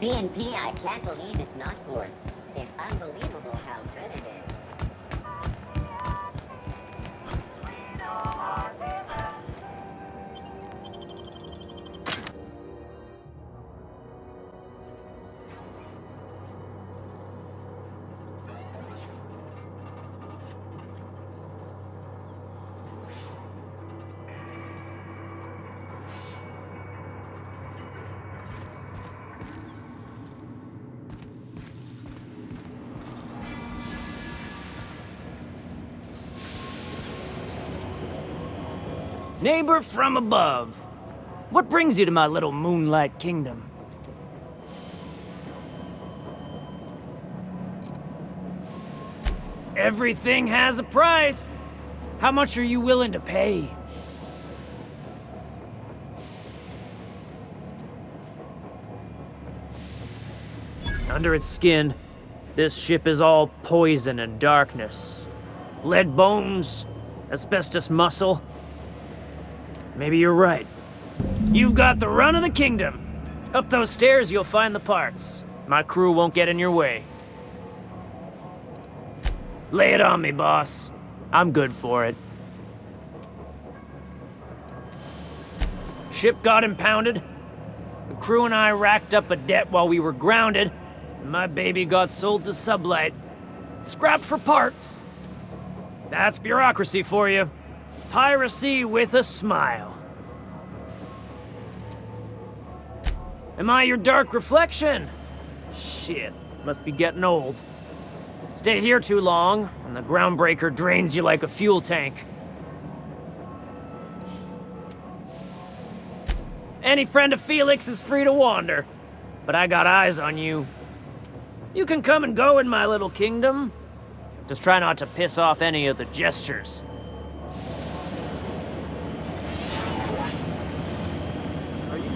CNP, I can't believe it's not forced. It's unbelievable how good it is. Neighbor from above, what brings you to my little moonlight kingdom? Everything has a price. How much are you willing to pay? Under its skin, this ship is all poison and darkness. Lead bones, asbestos muscle. Maybe you're right. You've got the run of the kingdom. Up those stairs, you'll find the parts. My crew won't get in your way. Lay it on me, boss. I'm good for it. Ship got impounded. The crew and I racked up a debt while we were grounded, and my baby got sold to Sublight. Scrapped for parts. That's bureaucracy for you. Piracy with a smile. Am I your dark reflection? Shit, must be getting old. Stay here too long, and the groundbreaker drains you like a fuel tank. Any friend of Felix is free to wander, but I got eyes on you. You can come and go in my little kingdom. Just try not to piss off any of the gestures.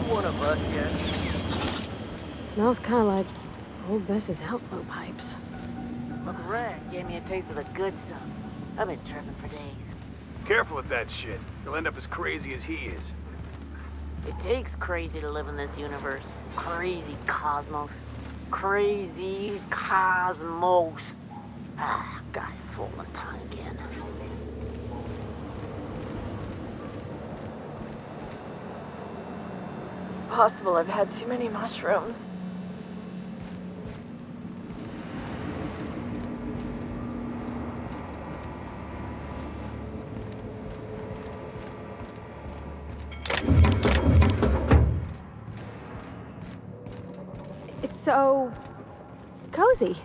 One of us yet? Smells kind of like old Bess's outflow pipes. McRae gave me a taste of the good stuff. I've been tripping for days. Careful with that shit. You'll end up as crazy as he is. It takes crazy to live in this universe. Crazy cosmos. Crazy cosmos. Ah, guy's swollen tongue again. Possible I've had too many mushrooms. It's so cozy.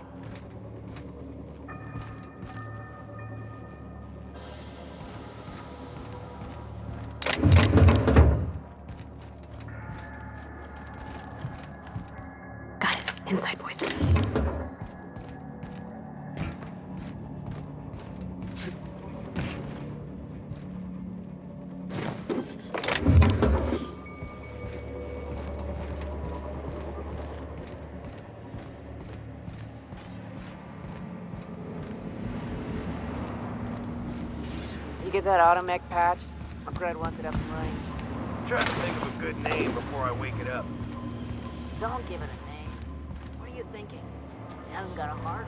Inside voices. You get that automech patch? McRae wants it up and running. I'm trying to think of a good name before I wake it up. Don't give it a name. What are you thinking? It hasn't got a heart.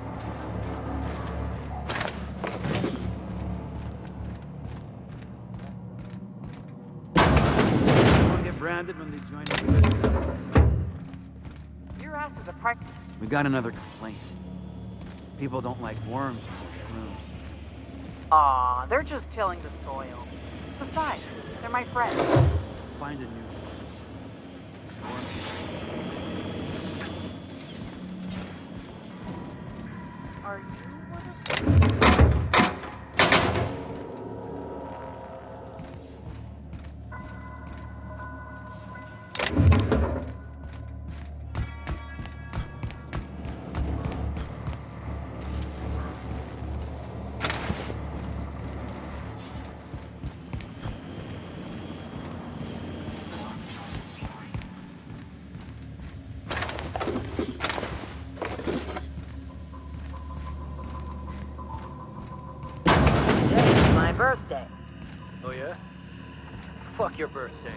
We'll get branded when they join us. Your ass is a prick. We got another complaint. People don't like worms or shrooms. Aw, they're just tilling the soil. Besides, they're my friends. Find a new one. Are you one of birthday. Oh yeah? Fuck your birthday.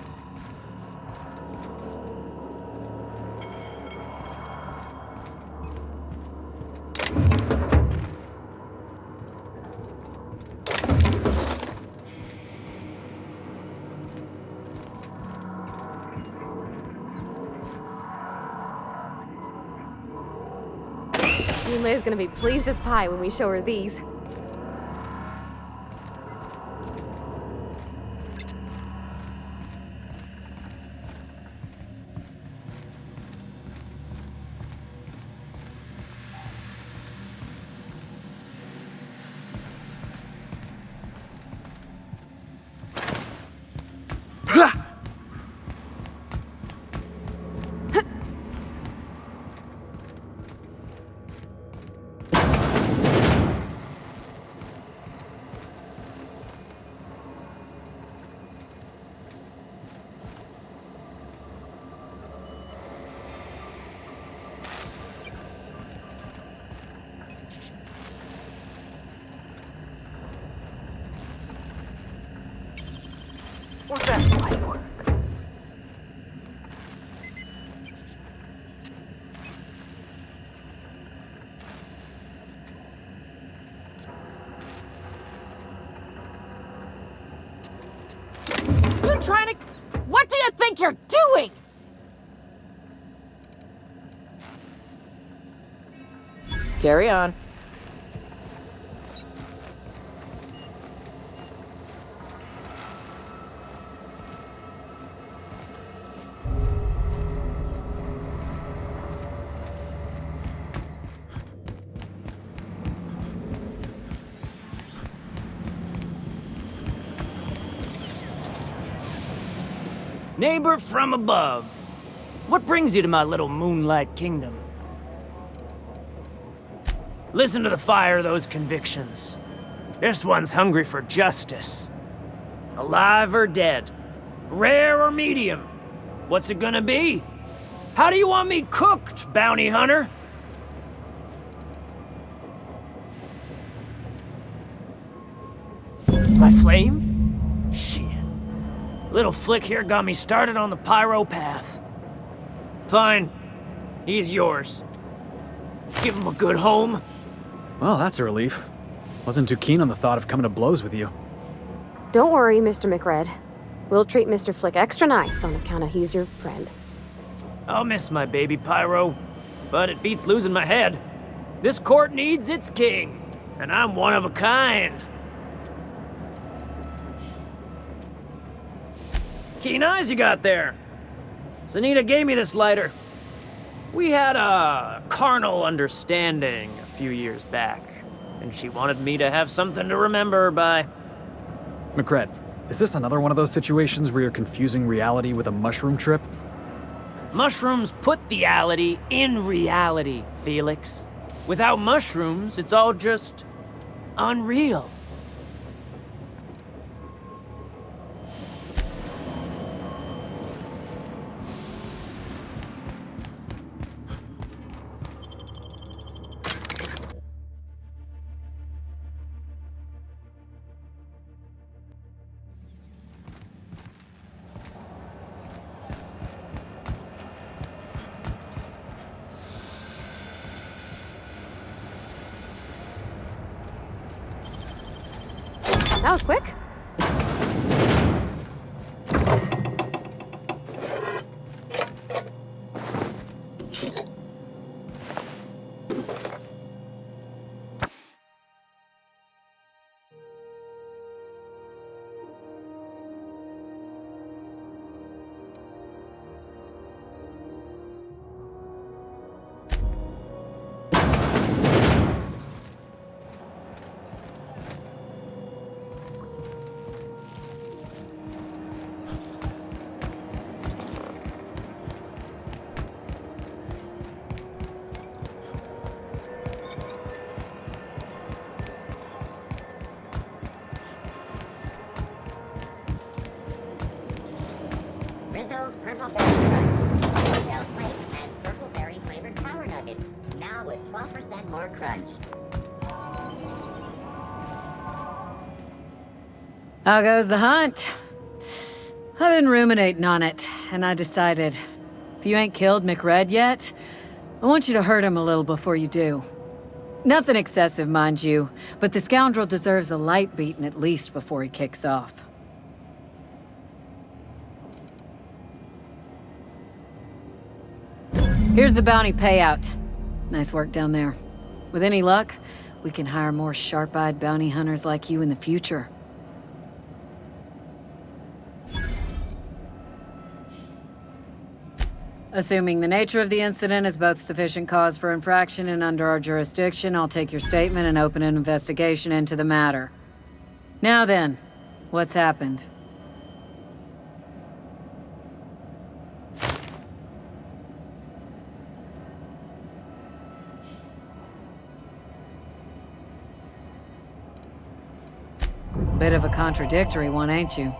Yulei's gonna be pleased as pie when we show her these. What's that like work? You're trying to... What do you think you're doing? Carry on. Neighbor from above. What brings you to my little moonlight kingdom? Listen to the fire of those convictions. This one's hungry for justice. Alive or dead? Rare or medium? What's it gonna be? How do you want me cooked, bounty hunter? My flame? Shit. Little flick here got me started on the pyro path. Fine. He's yours. Give him a good home. Well, that's a relief. Wasn't too keen on the thought of coming to blows with you. Don't worry, Mr. McRed. We'll treat Mr. Flick extra nice on account of he's your friend. I'll miss my baby Pyro, but it beats losing my head. This court needs its king, and I'm one of a kind. Keen eyes you got there. Sanita gave me this lighter. We had a carnal understanding a few years back, and she wanted me to have something to remember her by. McRed, is this another one of those situations where you're confusing reality with a mushroom trip? Mushrooms put theality in reality, Felix. Without mushrooms, it's all just unreal. That was quick. Rizzo's Purple Berry Crunch. Hotel flakes and purple berry flavored power nuggets. Now with 12% more crunch. How goes the hunt? I've been ruminating on it, and I decided, if you ain't killed McRed yet, I want you to hurt him a little before you do. Nothing excessive, mind you, but the scoundrel deserves a light beating at least before he kicks off. Here's the bounty payout. Nice work down there. With any luck, we can hire more sharp-eyed bounty hunters like you in the future. Assuming the nature of the incident is both sufficient cause for infraction and under our jurisdiction, I'll take your statement and open an investigation into the matter. Now then, what's happened? Bit of a contradictory one, ain't you?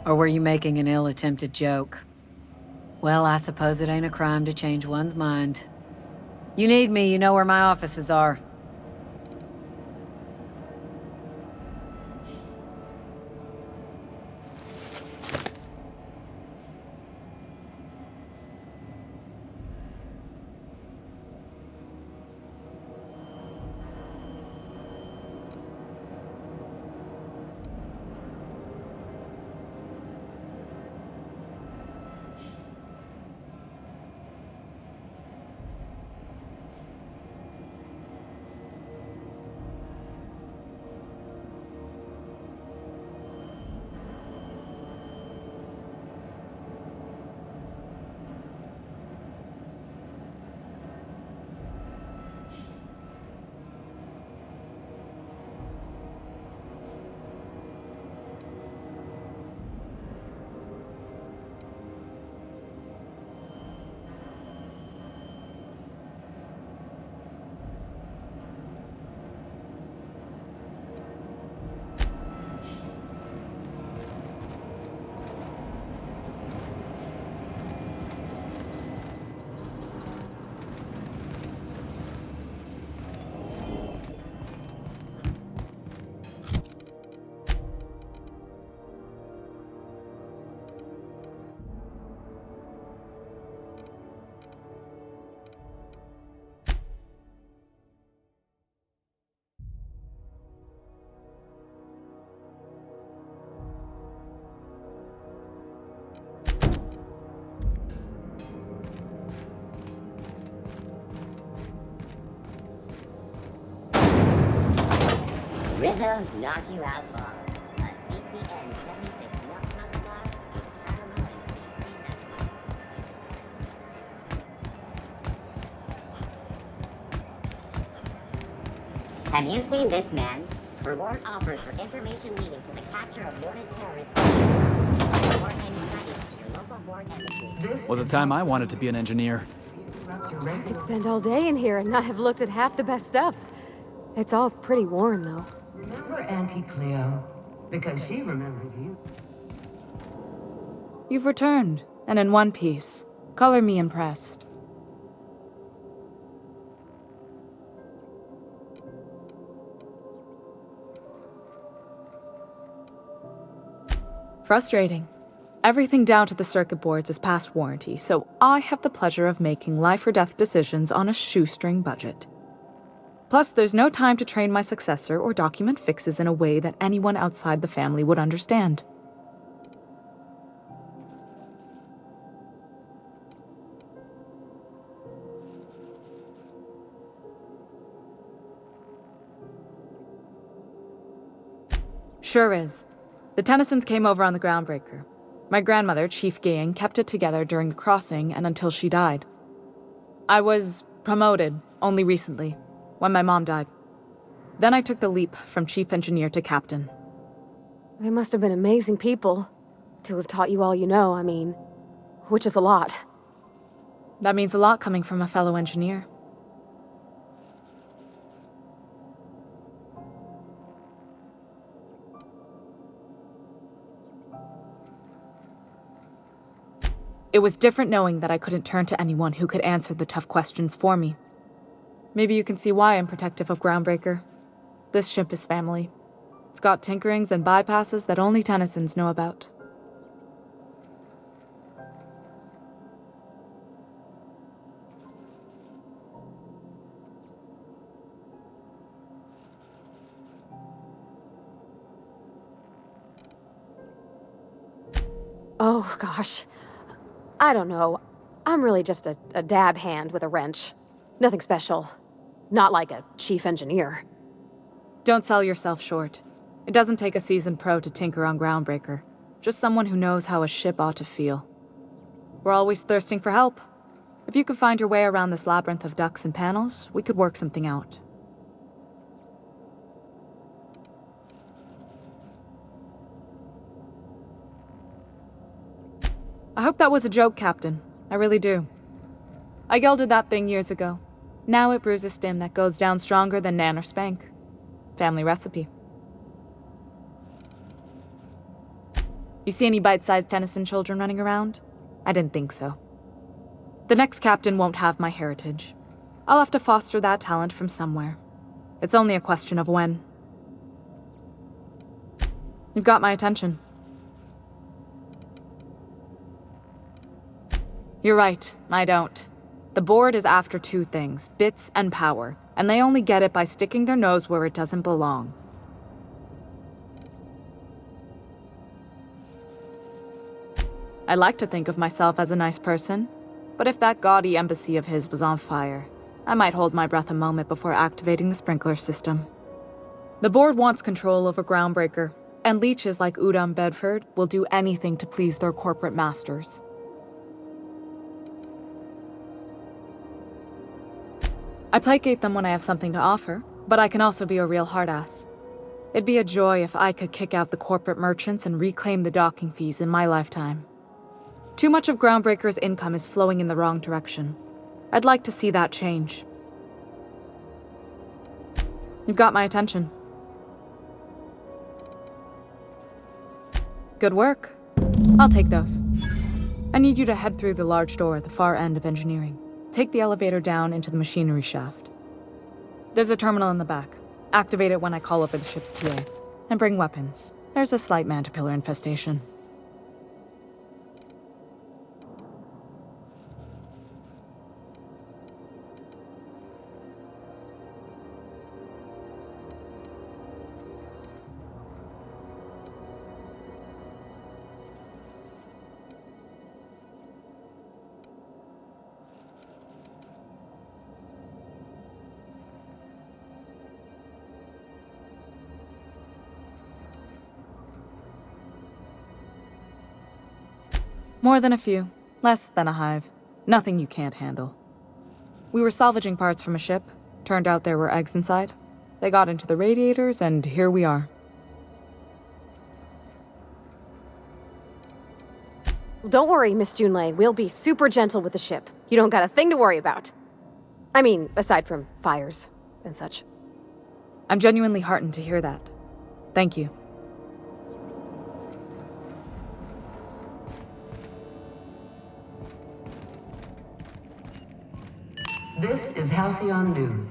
Or were you making an ill-attempted joke? Well, I suppose it ain't a crime to change one's mind. You need me, you know where my offices are. Rizzo's knock you out bar. A CCN 76 milk chocolate bar with caramel and free nuts. Have you seen this man? Reward offers for information leading to the capture of wanted terrorists. Or any studies to your local board embassy. Was a time I wanted to be an engineer. I could spend all day in here and not have looked at half the best stuff. It's all pretty worn, though. Remember Auntie Cleo? Because she remembers you. You've returned, and in one piece. Color me impressed. Frustrating. Everything down to the circuit boards is past warranty, so I have the pleasure of making life or death decisions on a shoestring budget. Plus, there's no time to train my successor or document fixes in a way that anyone outside the family would understand. Sure is. The Tennysons came over on the groundbreaker. My grandmother, Chief Gaying, kept it together during the crossing and until she died. I was promoted only recently, when my mom died. Then I took the leap from chief engineer to captain. They must have been amazing people to have taught you all you know, I mean, which is a lot. That means a lot coming from a fellow engineer. It was different knowing that I couldn't turn to anyone who could answer the tough questions for me. Maybe you can see why I'm protective of Groundbreaker. This ship is family. It's got tinkerings and bypasses that only Tennysons know about. Oh, gosh. I don't know. I'm really just a dab hand with a wrench. Nothing special. Not like a chief engineer. Don't sell yourself short. It doesn't take a seasoned pro to tinker on Groundbreaker. Just someone who knows how a ship ought to feel. We're always thirsting for help. If you could find your way around this labyrinth of ducts and panels, we could work something out. I hope that was a joke, Captain. I really do. I gelded that thing years ago. Now it brews a stim that goes down stronger than Nan or Spank. Family recipe. You see any bite-sized Tennyson children running around? I didn't think so. The next captain won't have my heritage. I'll have to foster that talent from somewhere. It's only a question of when. You've got my attention. You're right, I don't. The board is after two things, bits and power, and they only get it by sticking their nose where it doesn't belong. I like to think of myself as a nice person, but if that gaudy embassy of his was on fire, I might hold my breath a moment before activating the sprinkler system. The board wants control over Groundbreaker, and leeches like Udom Bedford will do anything to please their corporate masters. I placate them when I have something to offer, but I can also be a real hard-ass. It'd be a joy if I could kick out the corporate merchants and reclaim the docking fees in my lifetime. Too much of Groundbreaker's income is flowing in the wrong direction. I'd like to see that change. You've got my attention. Good work. I'll take those. I need you to head through the large door at the far end of engineering. Take the elevator down into the machinery shaft. There's a terminal in the back. Activate it when I call over the ship's PA. And bring weapons. There's a slight mantipillar infestation. More than a few. Less than a hive. Nothing you can't handle. We were salvaging parts from a ship. Turned out there were eggs inside. They got into the radiators, and here we are. Don't worry, Miss Junlei. We'll be super gentle with the ship. You don't got a thing to worry about. I mean, aside from fires and such. I'm genuinely heartened to hear that. Thank you. This is Halcyon News.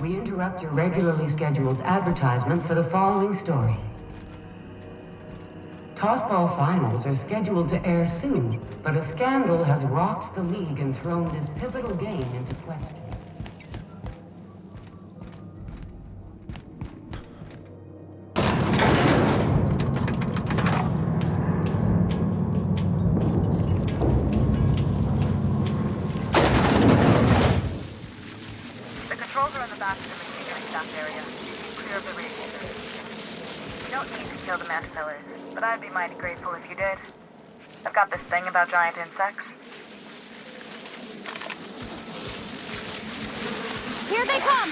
We interrupt your regularly scheduled advertisement for the following story. Tossball finals are scheduled to air soon, but a scandal has rocked the league and thrown this pivotal game into question. Kill the mantipellae, but I'd be mighty grateful if you did. I've got this thing about giant insects. Here they come!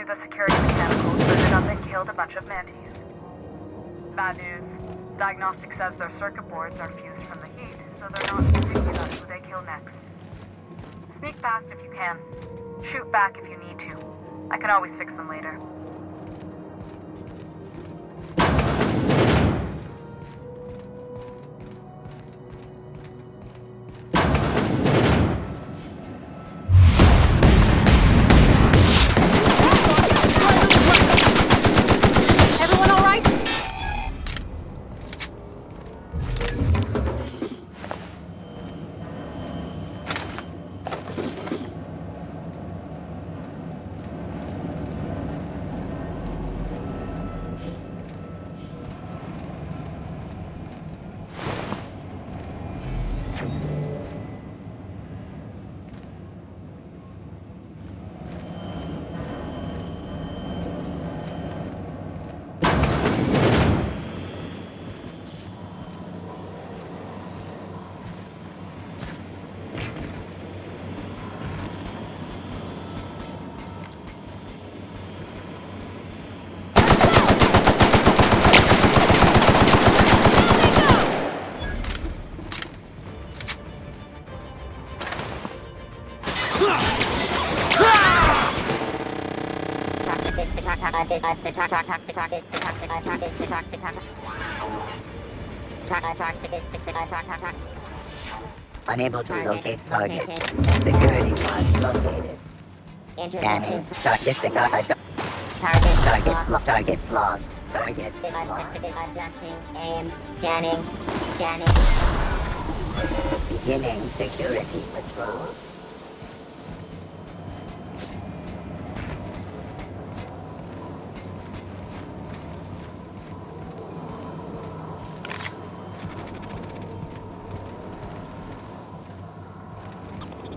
the security mechanicals booted up and killed a bunch of mantis. Bad news. Diagnostic says their circuit boards are fused from the heat, so they're not thinking about who they kill next. Sneak past if you can. Shoot back if you need to. I can always fix them later. Everyone all right? Unable to locate target. Security pod located. Scanning. Target log. Target adjusting. Aim. Scanning. Beginning security patrol.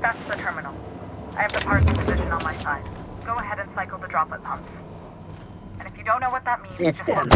That's the terminal. I have the parts in position on my side. Go ahead and cycle the droplet pumps. And if you don't know what that means, System.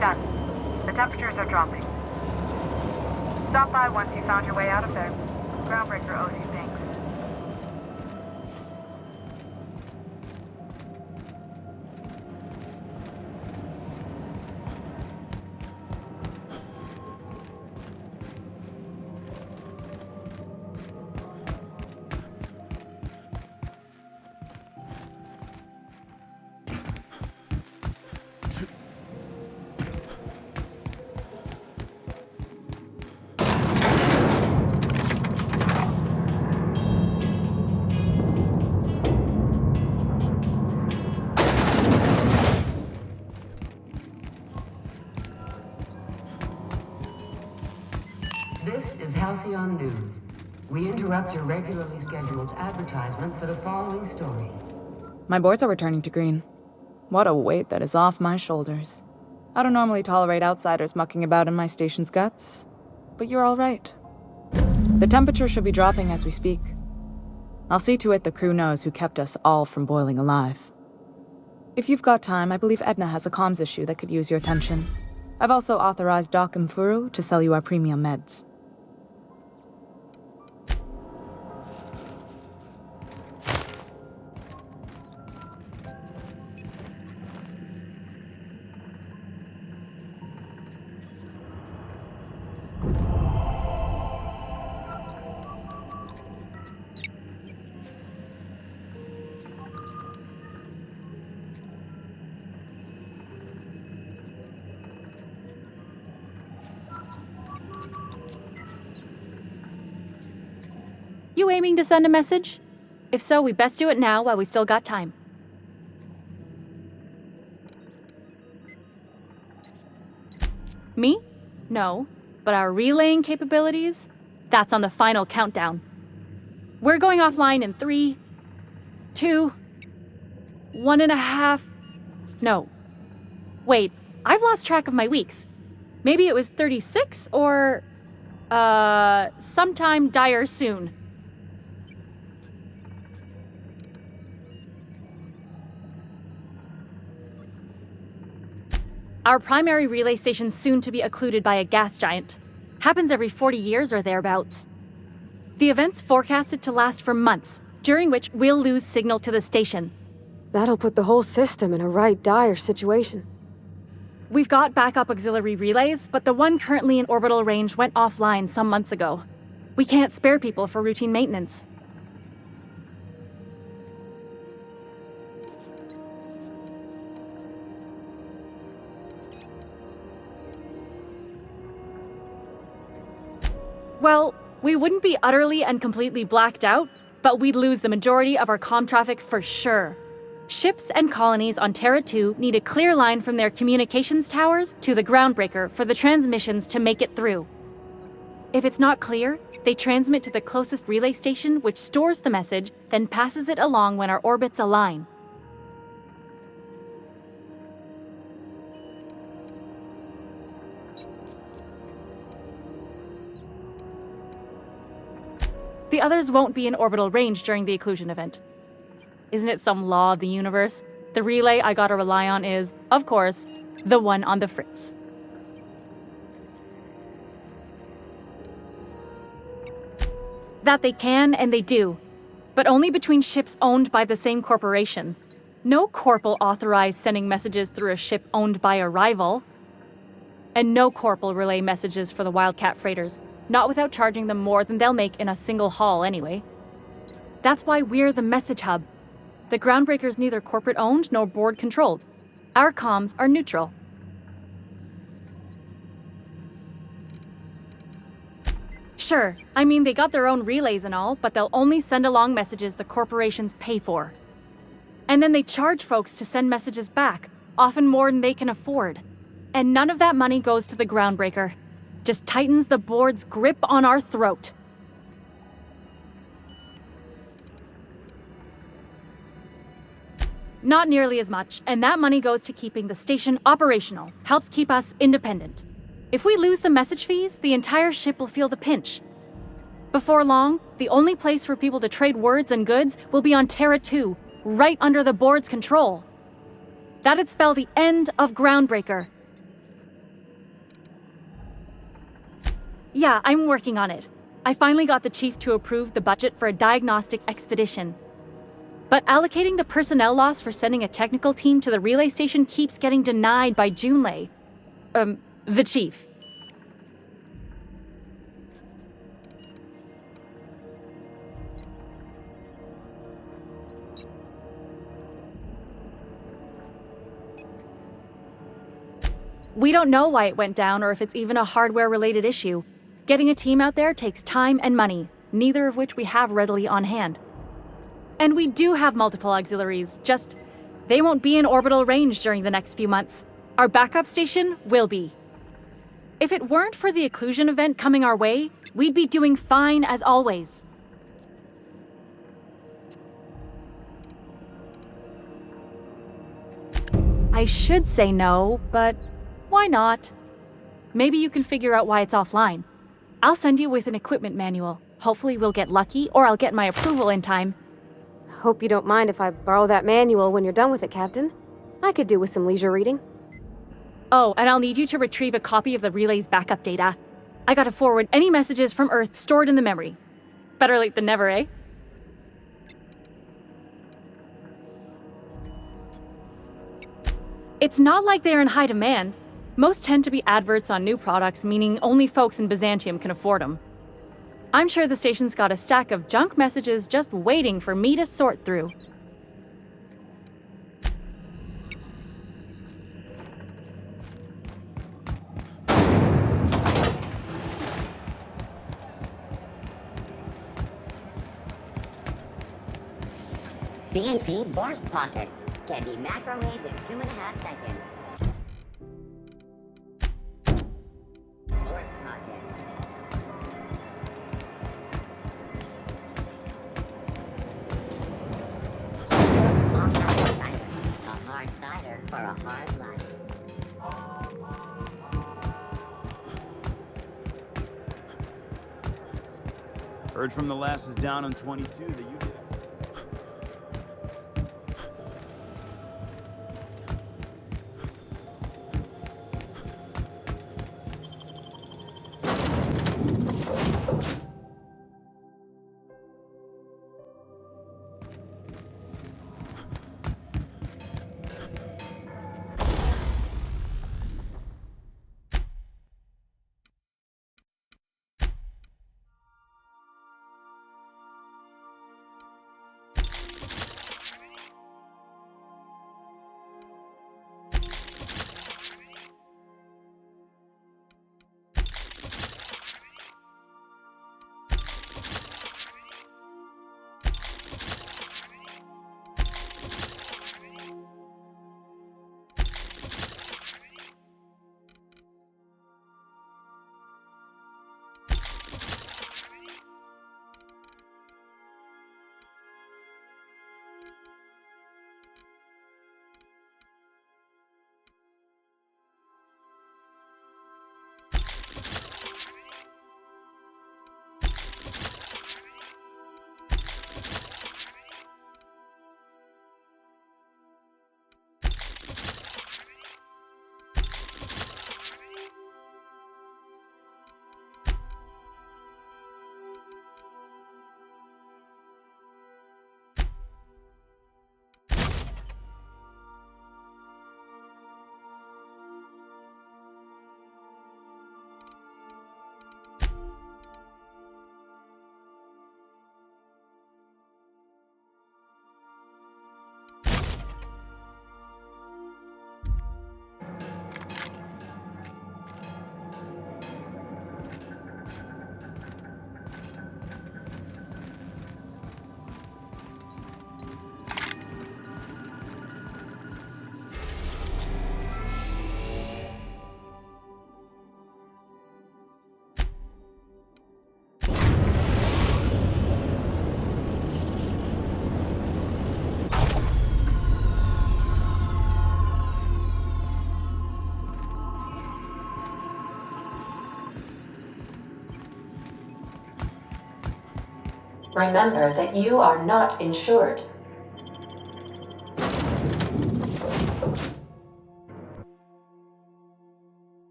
Done. The temperatures are dropping. Stop by once you found your way out of there. Groundbreaker owes you thanks. This is Halcyon News. We interrupt your regularly scheduled advertisement for the following story. My boards are returning to green. What a weight that is off my shoulders. I don't normally tolerate outsiders mucking about in my station's guts, but you're all right. The temperature should be dropping as we speak. I'll see to it the crew knows who kept us all from boiling alive. If you've got time, I believe Edna has a comms issue that could use your attention. I've also authorized Doc and Furu to sell you our premium meds. you aiming to send a message? If so, we best do it now while we still got time. Me? No. But our relaying capabilities? That's on the final countdown. We're going offline in 3, 2, 1.5... No. Wait, I've lost track of my weeks. Maybe it was 36 or... sometime dire soon. Our primary relay station's soon to be occluded by a gas giant. Happens every 40 years or thereabouts. The event's forecasted to last for months, during which we'll lose signal to the station. That'll put the whole system in a right dire situation. We've got backup auxiliary relays, but the one currently in orbital range went offline some months ago. We can't spare people for routine maintenance. Well, we wouldn't be utterly and completely blacked out, but we'd lose the majority of our comm traffic for sure. Ships and colonies on Terra 2 need a clear line from their communications towers to the groundbreaker for the transmissions to make it through. If it's not clear, they transmit to the closest relay station, which stores the message, then passes it along when our orbits align. The others won't be in orbital range during the occlusion event. Isn't it some law of the universe? The relay I gotta rely on is, of course, the one on the Fritz. That they can and they do, but only between ships owned by the same corporation. No corp will authorize sending messages through a ship owned by a rival. And no corp will relay messages for the Wildcat freighters. Not without charging them more than they'll make in a single haul anyway. That's why we're the message hub. The groundbreaker's neither corporate owned nor board controlled. Our comms are neutral. Sure, I mean they got their own relays and all, but they'll only send along messages the corporations pay for. And then they charge folks to send messages back, often more than they can afford. And none of that money goes to the groundbreaker. Just tightens the board's grip on our throat. Not nearly as much, and that money goes to keeping the station operational, helps keep us independent. If we lose the message fees, the entire ship will feel the pinch. Before long, the only place for people to trade words and goods will be on Terra 2, right under the board's control. That'd spell the end of Groundbreaker. Yeah, I'm working on it. I finally got the chief to approve the budget for a diagnostic expedition. But allocating the personnel loss for sending a technical team to the relay station keeps getting denied by Junlei. The chief. We don't know why it went down or if it's even a hardware-related issue. Getting a team out there takes time and money, neither of which we have readily on hand. And we do have multiple auxiliaries, just they won't be in orbital range during the next few months. Our backup station will be. If it weren't for the occlusion event coming our way, we'd be doing fine as always. I should say no, but why not? Maybe you can figure out why it's offline. I'll send you with an equipment manual. Hopefully we'll get lucky, or I'll get my approval in time. Hope you don't mind if I borrow that manual when you're done with it, Captain. I could do with some leisure reading. Oh, and I'll need you to retrieve a copy of the relay's backup data. I gotta forward any messages from Earth stored in the memory. Better late than never, eh? It's not like they're in high demand. Most tend to be adverts on new products, meaning only folks in Byzantium can afford them. I'm sure the station's got a stack of junk messages just waiting for me to sort through. CNP Borscht Pockets can be microwaved in 2.5 seconds. Borscht Pockets. Borscht cider. A hard cider for a hard life. Heard from the lasses down on 22 that you did it. Remember that you are not insured.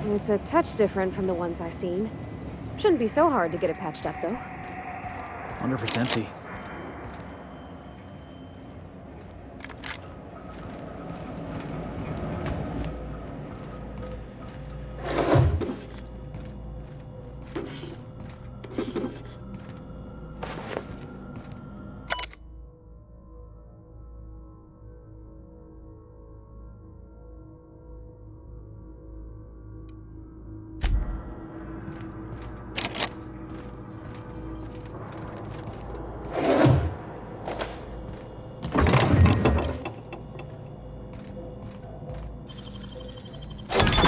It's a touch different from the ones I've seen. Shouldn't be so hard to get it patched up, though. Wonder if it's empty.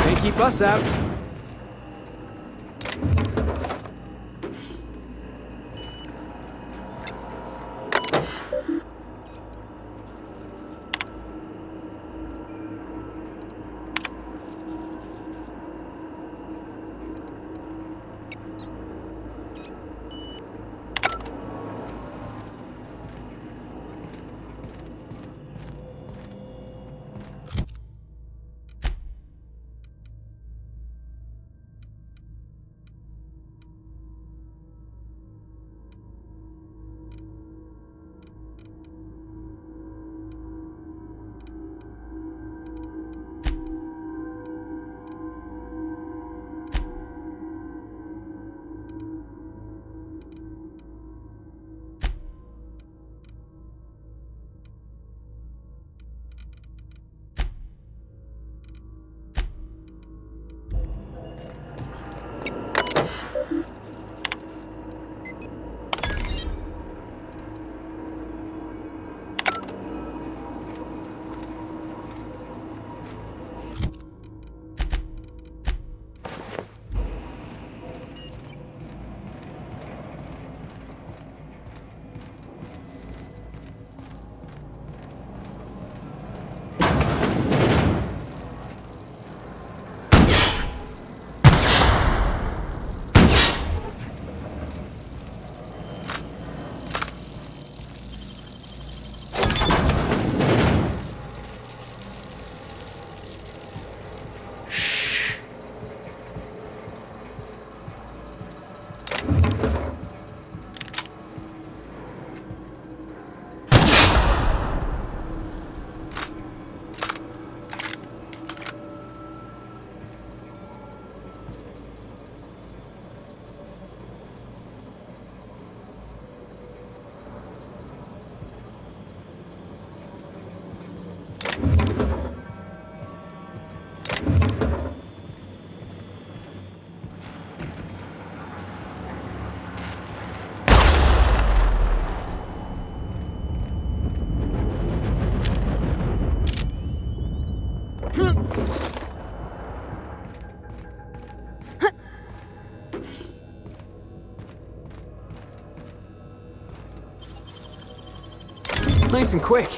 Can't keep us out. Nice and quick.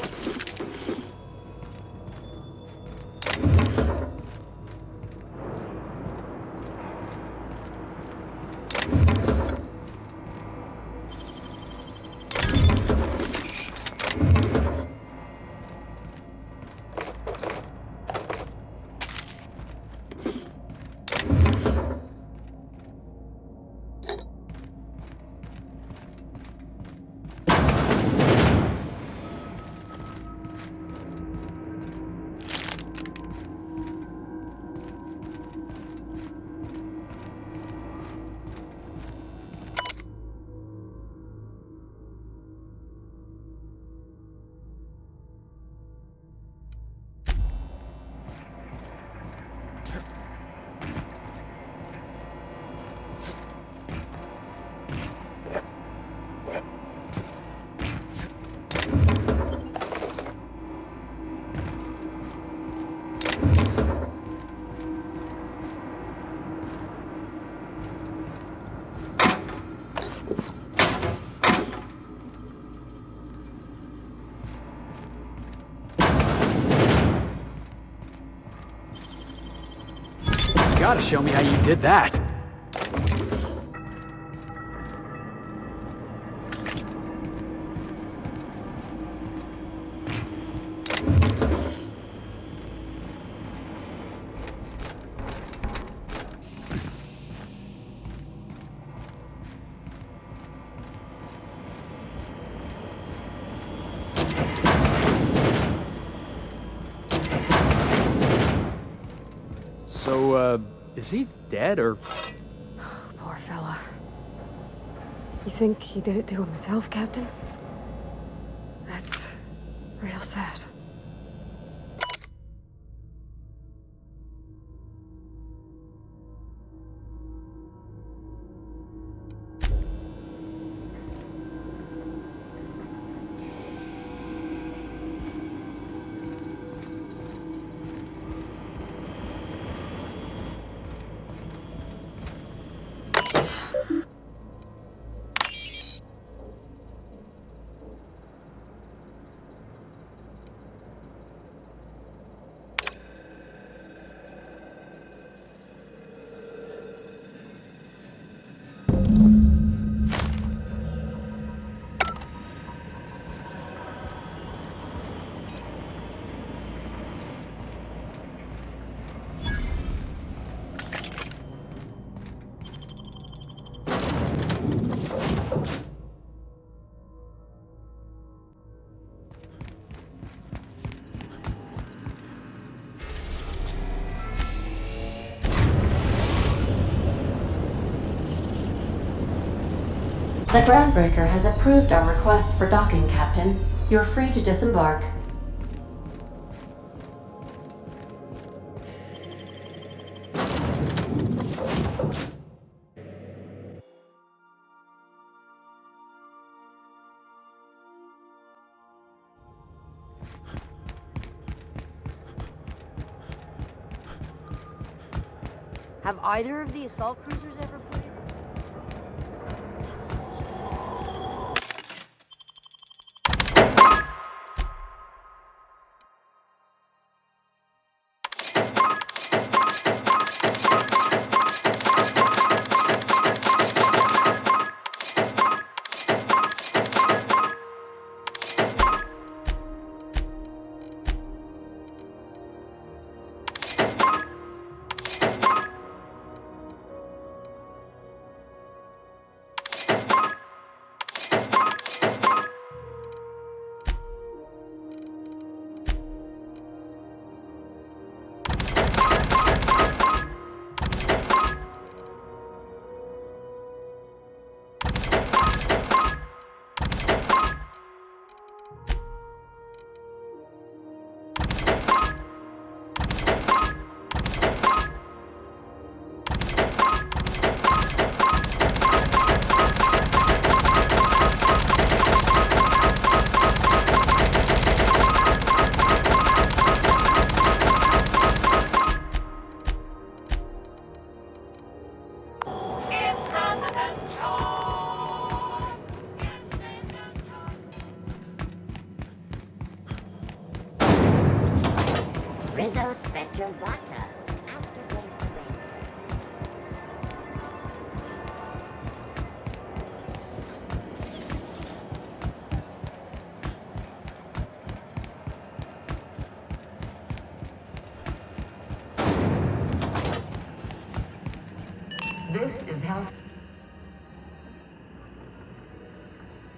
Gotta show me how you did that. So, is he dead, or...? Poor fella. You think he did it to himself, Captain? That's real sad. The groundbreaker has approved our request for docking, Captain. You're free to disembark. Have either of the assault cruisers ever put in? Rizzo Spectrum Vodka. Aftertaste drink. This is how...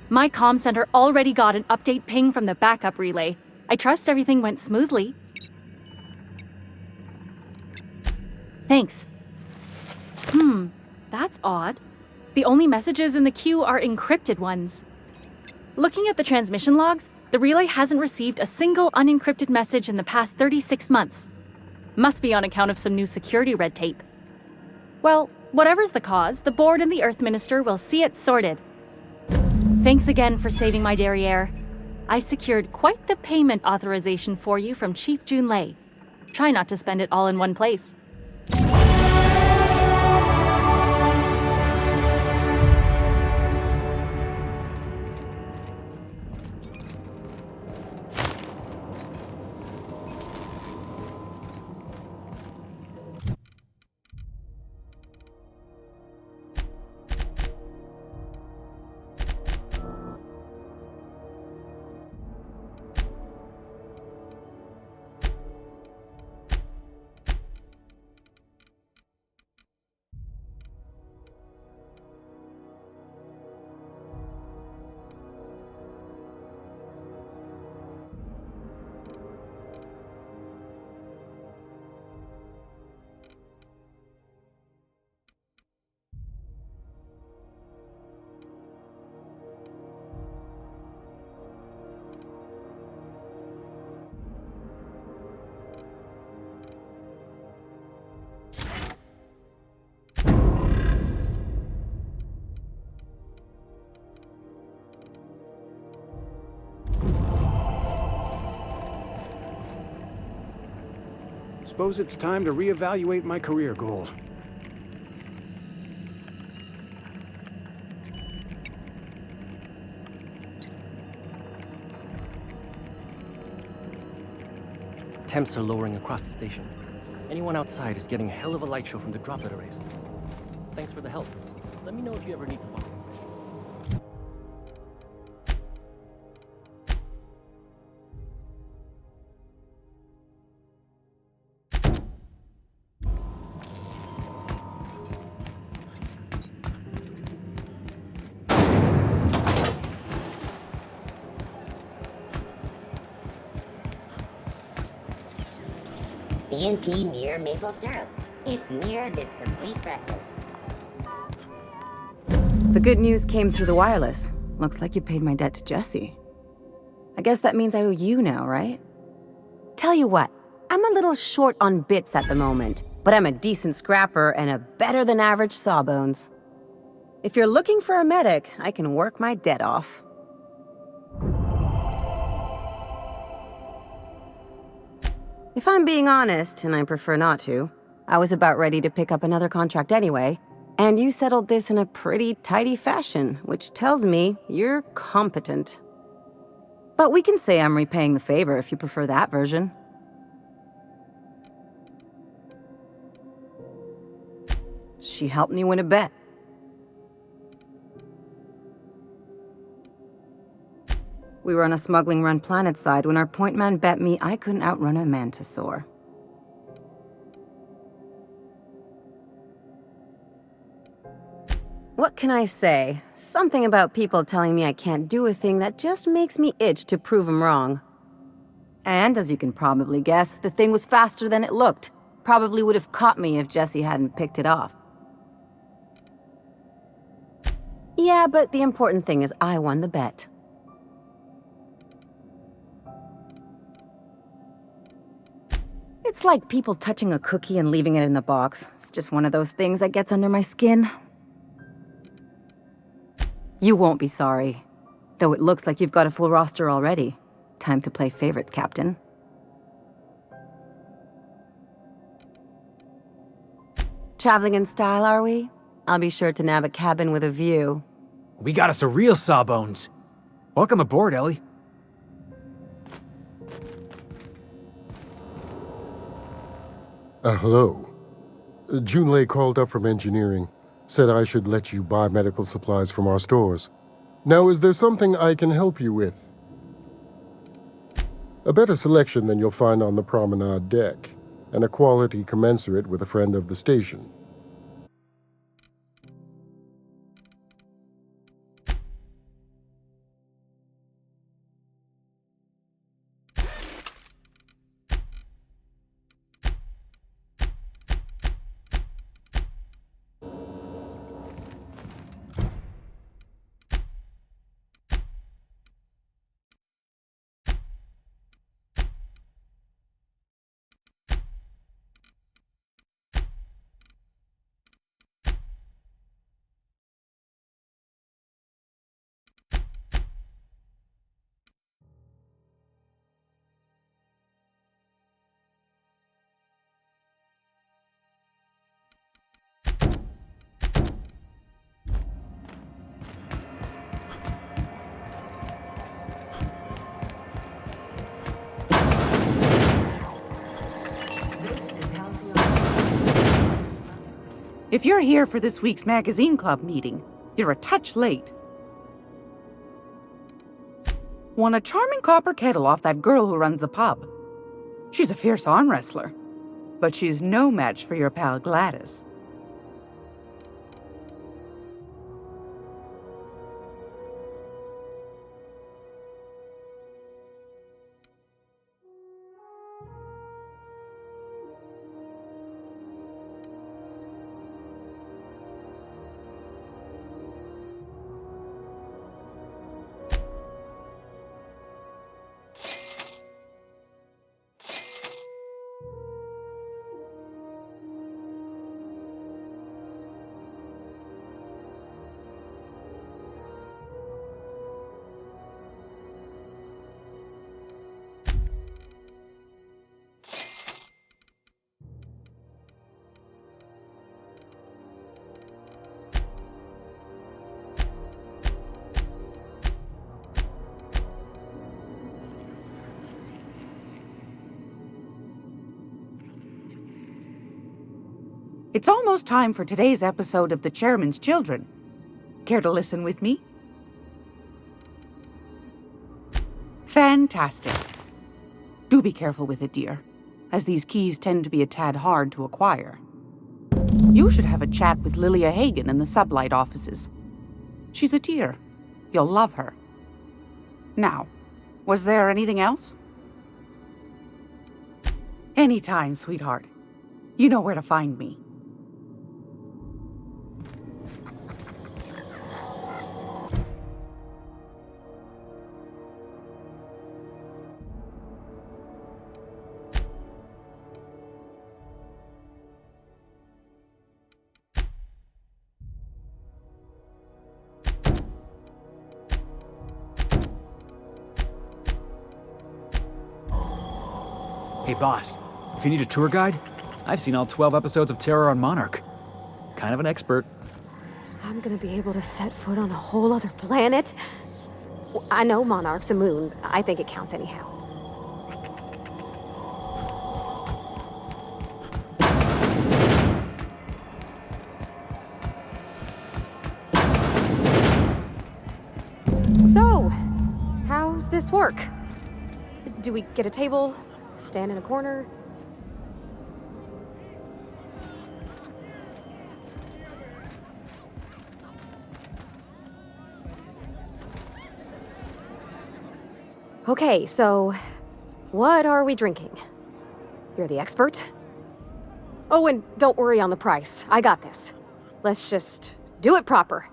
My comm center already got an update ping from the backup relay. I trust everything went smoothly. Thanks. That's odd. The only messages in the queue are encrypted ones. Looking at the transmission logs, the relay hasn't received a single unencrypted message in the past 36 months. Must be on account of some new security red tape. Well, whatever's the cause, the board and the Earth Minister will see it sorted. Thanks again for saving my derriere. I secured quite the payment authorization for you from Chief Junlei. Try not to spend it all in one place. Suppose it's time to reevaluate my career goals. Temps are lowering across the station. Anyone outside is getting a hell of a light show from the droplet arrays. Thanks for the help. Let me know if you ever need to borrow. CNP near maple syrup. It's near this complete breakfast. The good news came through the wireless. Looks like you paid my debt to Jesse. I guess that means I owe you now, right? Tell you what, I'm a little short on bits at the moment, but I'm a decent scrapper and a better-than-average sawbones. If you're looking for a medic, I can work my debt off. If I'm being honest, and I prefer not to, I was about ready to pick up another contract anyway, and you settled this in a pretty tidy fashion, which tells me you're competent. But we can say I'm repaying the favor if you prefer that version. She helped me win a bet. We were on a smuggling run planetside when our point man bet me I couldn't outrun a mantisaur. What can I say? Something about people telling me I can't do a thing that just makes me itch to prove them wrong. And as you can probably guess, the thing was faster than it looked. Probably would have caught me if Jesse hadn't picked it off. Yeah, but the important thing is I won the bet. It's like people touching a cookie and leaving it in the box. It's just one of those things that gets under my skin. You won't be sorry. Though it looks like you've got a full roster already. Time to play favorites, Captain. Traveling in style, are we? I'll be sure to nab a cabin with a view. We got us a real sawbones. Welcome aboard, Ellie. Hello. Junlei called up from engineering. Said I should let you buy medical supplies from our stores. Now, is there something I can help you with? A better selection than you'll find on the promenade deck, and a quality commensurate with a friend of the station. If you're here for this week's magazine club meeting, you're a touch late. Won a charming copper kettle off that girl who runs the pub. She's a fierce arm wrestler, but she's no match for your pal Gladys. It's almost time for today's episode of The Chairman's Children. Care to listen with me? Fantastic. Do be careful with it, dear, as these keys tend to be a tad hard to acquire. You should have a chat with Lilia Hagen in the sublight offices. She's a dear. You'll love her. Now, was there anything else? Anytime, sweetheart. You know where to find me. Hey boss, if you need a tour guide, I've seen all 12 episodes of Terror on Monarch. Kind of an expert. I'm gonna be able to set foot on a whole other planet? I know Monarch's a moon. I think it counts anyhow. So, how's this work? Do we get a table? Stand in a corner? Okay, so what are we drinking? You're the expert? Oh, and don't worry on the price. I got this. Let's just do it proper.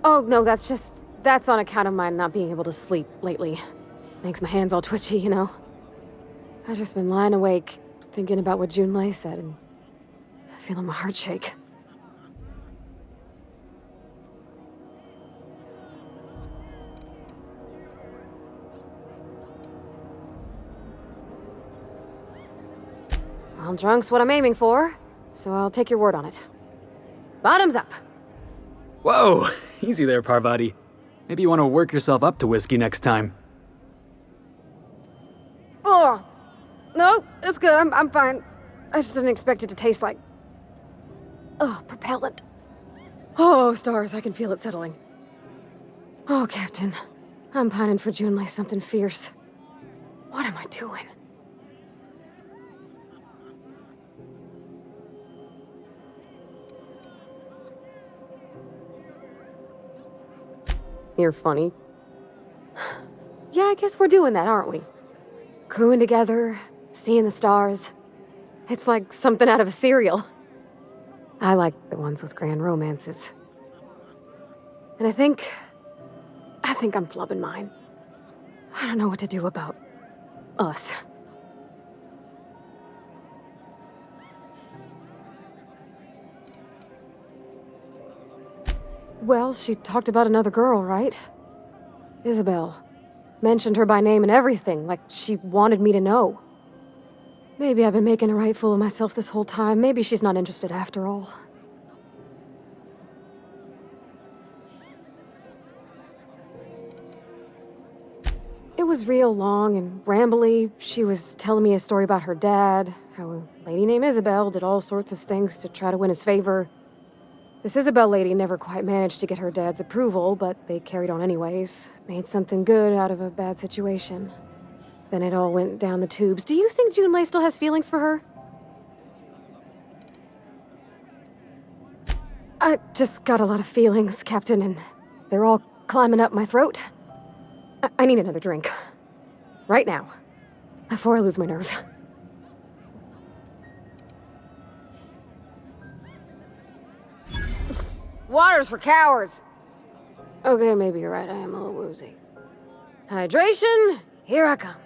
Oh, no, that's on account of my not being able to sleep lately. Makes my hands all twitchy, you know? I've just been lying awake, thinking about what Junlei said, and feeling my heart shake. Well, drunk's what I'm aiming for, so I'll take your word on it. Bottoms up! Whoa! Easy there, Parvati. Maybe you want to work yourself up to whiskey next time. no, it's good. I'm fine. I just didn't expect it to taste like... Oh, propellant. Oh, stars, I can feel it settling. Oh, Captain. I'm pining for June like something fierce. What am I doing? You're funny. Yeah, I guess we're doing that, aren't we? Crewing together, seeing the stars. It's like something out of a serial. I like the ones with grand romances. And I think I'm flubbing mine. I don't know what to do about us. Well, she talked about another girl, right? Isabel. Mentioned her by name and everything, like she wanted me to know. Maybe I've been making a right fool of myself this whole time. Maybe she's not interested after all. It was real long and rambly. She was telling me a story about her dad, how a lady named Isabel did all sorts of things to try to win his favor. This Isabel lady never quite managed to get her dad's approval, but they carried on anyways. Made something good out of a bad situation. Then it all went down the tubes. Do you think Junlei still has feelings for her? I just got a lot of feelings, Captain, and they're all climbing up my throat. I need another drink. Right now. Before I lose my nerve. Water's for cowards! Okay, maybe you're right. I am a little woozy. Hydration, here I come.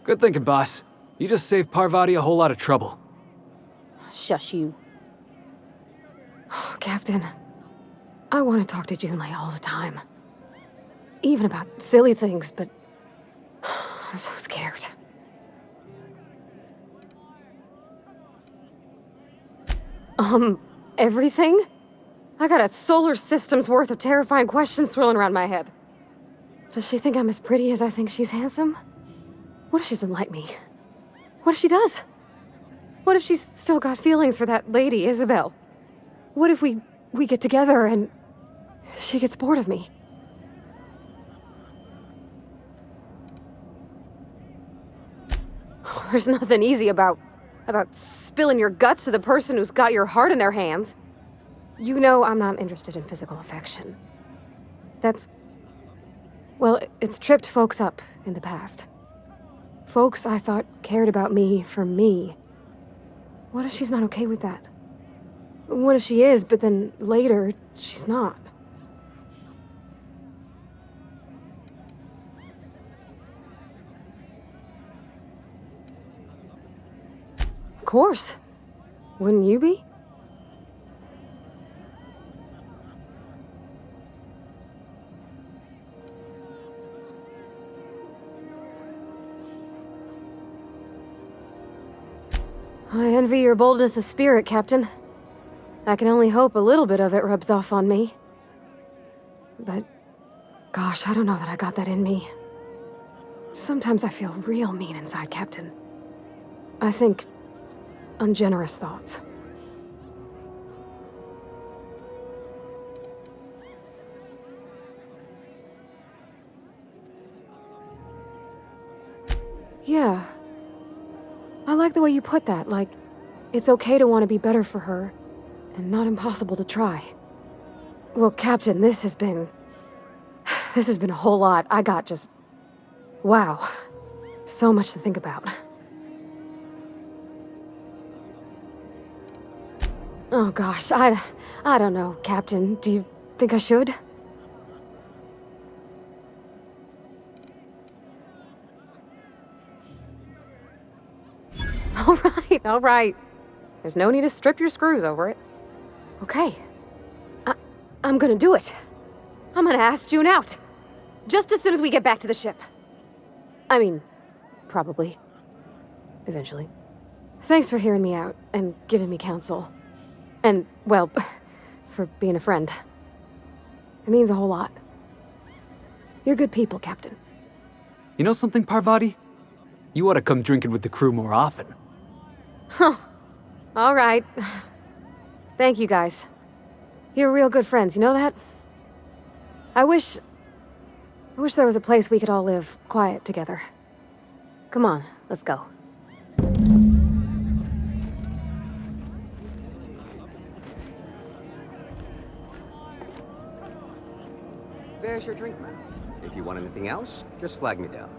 Good thinking, boss. You just saved Parvati a whole lot of trouble. Shush you. Oh, Captain, I want to talk to Junlei all the time. Even about silly things, but I'm so scared. Everything? I got a solar system's worth of terrifying questions swirling around my head. Does she think I'm as pretty as I think she's handsome? What if she doesn't like me? What if she does? What if she's still got feelings for that lady, Isabel? What if we get together and she gets bored of me? There's nothing easy about spilling your guts to the person who's got your heart in their hands. You know I'm not interested in physical affection. Well, it's tripped folks up in the past. Folks I thought cared about me for me. What if she's not okay with that? What if she is, but then later, she's not? Of course. Wouldn't you be? I envy your boldness of spirit, Captain. I can only hope a little bit of it rubs off on me. But, gosh, I don't know that I got that in me. Sometimes I feel real mean inside, Captain. I think ungenerous thoughts. Yeah. I like the way you put that, like, it's okay to want to be better for her, and not impossible to try. Well, Captain, this has been a whole lot. I got just... wow. So much to think about. Oh gosh, I don't know, Captain. Do you think I should? All right. There's no need to strip your screws over it. Okay. I'm gonna do it. I'm gonna ask June out. Just as soon as we get back to the ship. I mean, probably. Eventually. Thanks for hearing me out and giving me counsel. And, well, for being a friend. It means a whole lot. You're good people, Captain. You know something, Parvati? You ought to come drinking with the crew more often. Huh. All right. Thank you, guys. You're real good friends, you know that? I wish there was a place we could all live quiet together. Come on, let's go. There's your drink, man. If you want anything else, just flag me down.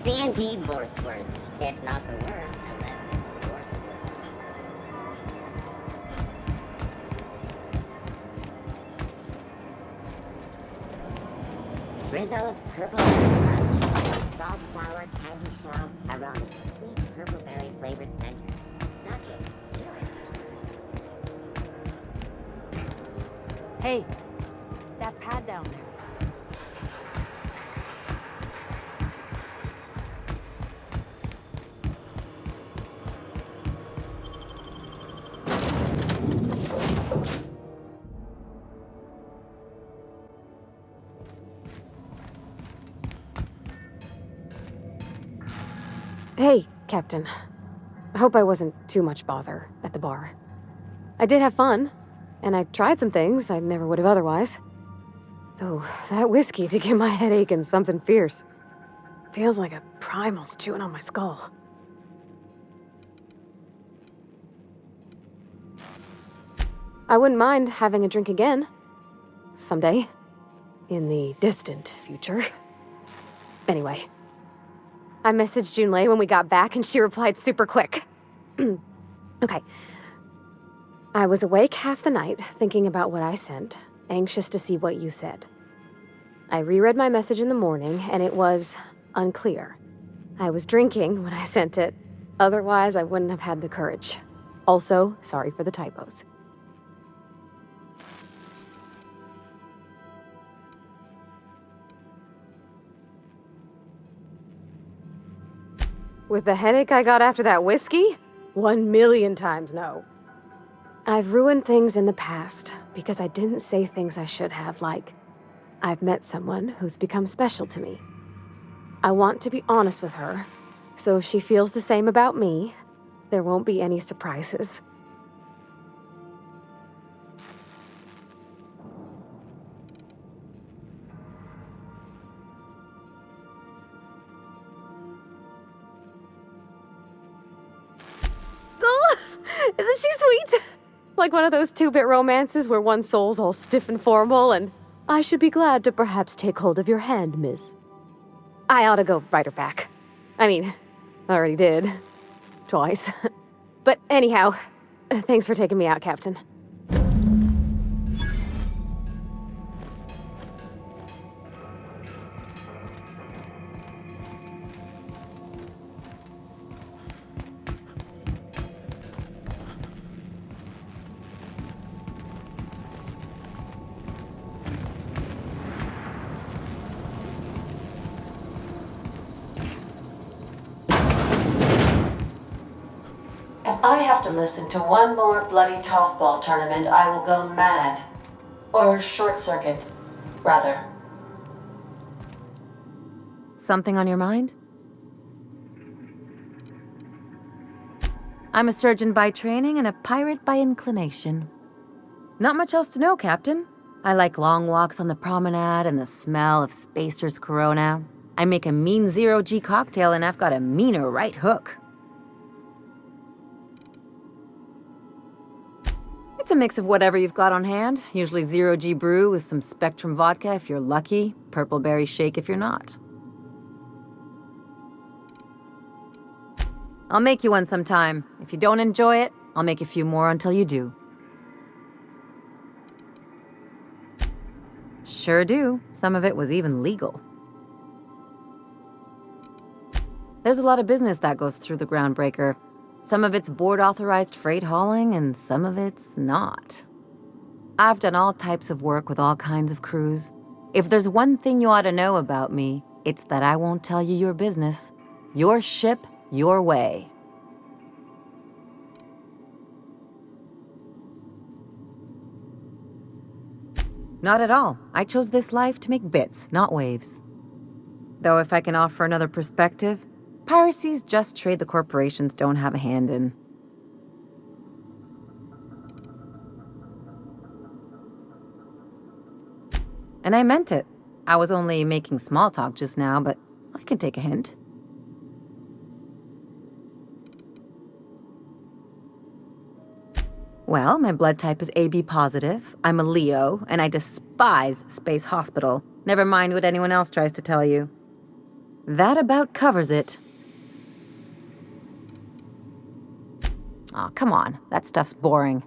C&D worst. It's not the worst unless it's worst. Rizzo's Purple Crunch. Salt sour candy shell around sweet purple berry flavored center. Suck it. Chew it. Hey, that pad down there. Hey, Captain. I hope I wasn't too much bother at the bar. I did have fun, and I tried some things I never would have otherwise. Though, that whiskey did give my head aching something fierce. Feels like a primal's chewing on my skull. I wouldn't mind having a drink again. Someday. In the distant future. Anyway. I messaged Junlei when we got back and she replied super quick. Okay. I was awake half the night, thinking about what I sent, anxious to see what you said. I reread my message in the morning, and it was unclear. I was drinking when I sent it. Otherwise, I wouldn't have had the courage. Also, sorry for the typos. With the headache I got after that whiskey? 1,000,000 times no. I've ruined things in the past because I didn't say things I should have, like, I've met someone who's become special to me. I want to be honest with her, so if she feels the same about me, there won't be any surprises. Isn't she sweet? Like one of those 2-bit romances where one soul's all stiff and formal and, I should be glad to perhaps take hold of your hand, miss. I ought to go write her back. I mean, I already did. Twice. But anyhow, thanks for taking me out, Captain. If I have to listen to one more bloody tossball tournament, I will go mad. Or short circuit, rather. Something on your mind? I'm a surgeon by training and a pirate by inclination. Not much else to know, Captain. I like long walks on the promenade and the smell of Spacer's Corona. I make a mean 0G cocktail and I've got a meaner right hook. It's a mix of whatever you've got on hand. Usually 0G brew with some Spectrum vodka if you're lucky, purple berry shake if you're not. I'll make you one sometime. If you don't enjoy it, I'll make a few more until you do. Sure do. Some of it was even legal. There's a lot of business that goes through the Groundbreaker. Some of it's board-authorized freight hauling, and some of it's not. I've done all types of work with all kinds of crews. If there's one thing you ought to know about me, it's that I won't tell you your business. Your ship, your way. Not at all. I chose this life to make bits, not waves. Though if I can offer another perspective, piracy's just trade the corporations don't have a hand in. And I meant it. I was only making small talk just now, but I can take a hint. Well, my blood type is AB positive, I'm a Leo, and I despise Space Hospital. Never mind what anyone else tries to tell you. That about covers it. Aw, come on. That stuff's boring.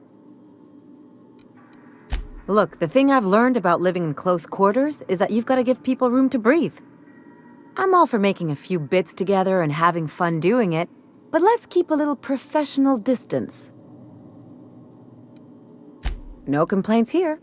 Look, the thing I've learned about living in close quarters is that you've got to give people room to breathe. I'm all for making a few bits together and having fun doing it, but let's keep a little professional distance. No complaints here.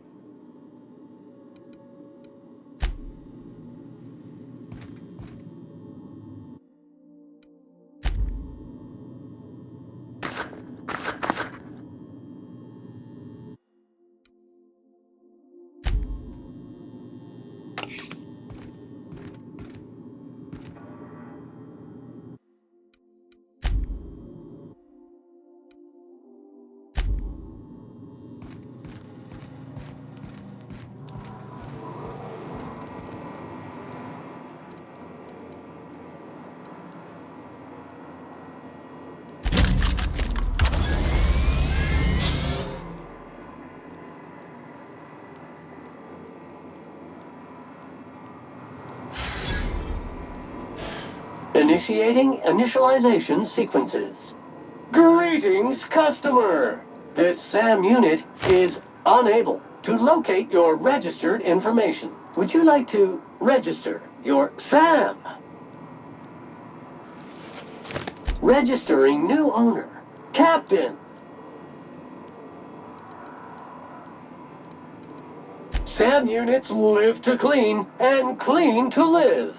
Initiating initialization sequences. Greetings, customer! This SAM unit is unable to locate your registered information. Would you like to register your SAM? Registering new owner. Captain. SAM units live to clean and clean to live.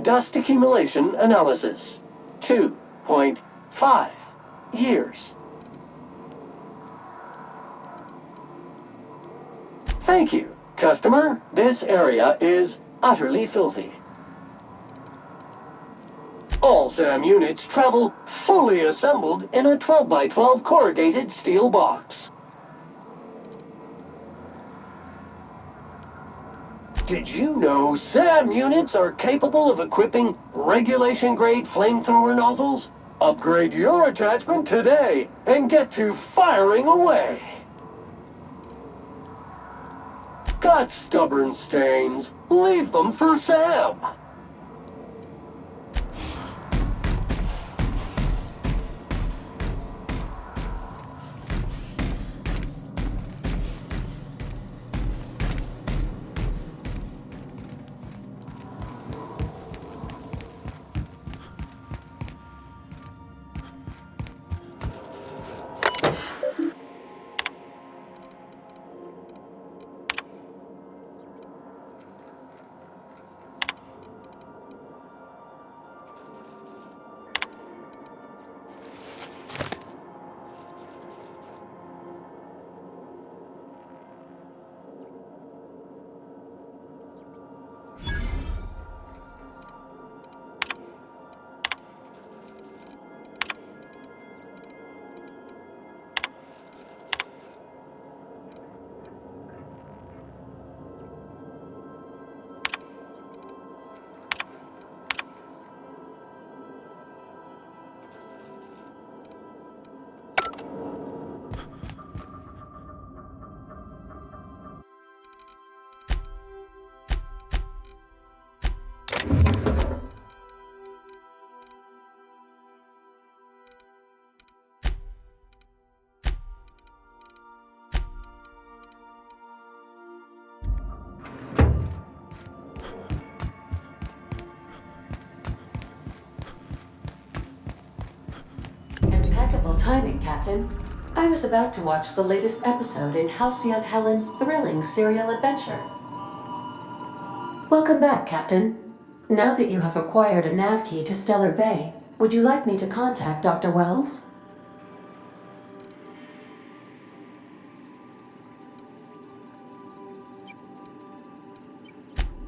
Dust accumulation analysis. 2.5 years. Thank you, customer. This area is utterly filthy. All SAM units travel fully assembled in a 12x12 corrugated steel box. Did you know SAM units are capable of equipping regulation-grade flamethrower nozzles? Upgrade your attachment today and get to firing away. Got stubborn stains? Leave them for Sam. timing, Captain. I was about to watch the latest episode in Halcyon Helen's thrilling serial adventure. Welcome back, Captain. Now that you have acquired a nav key to Stellar Bay, would you like me to contact Dr. Wells?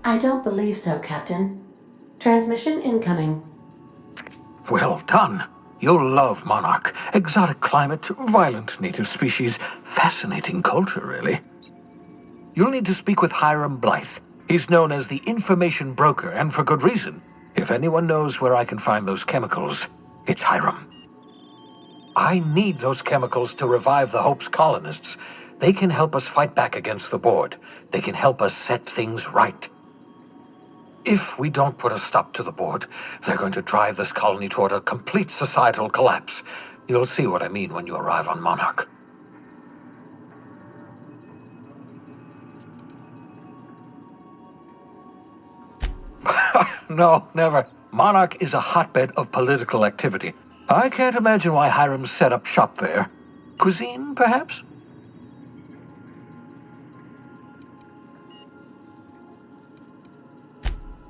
I don't believe so, Captain. Transmission incoming. Well done. You'll love Monarch. Exotic climate, violent native species, fascinating culture, really. You'll need to speak with Hiram Blythe. He's known as the information broker, and for good reason. If anyone knows where I can find those chemicals, it's Hiram. I need those chemicals to revive the Hope's colonists. They can help us fight back against the board. They can help us set things right. If we don't put a stop to the board, they're going to drive this colony toward a complete societal collapse. You'll see what I mean when you arrive on Monarch. No, never. Monarch is a hotbed of political activity. I can't imagine why Hiram set up shop there. Cuisine, perhaps?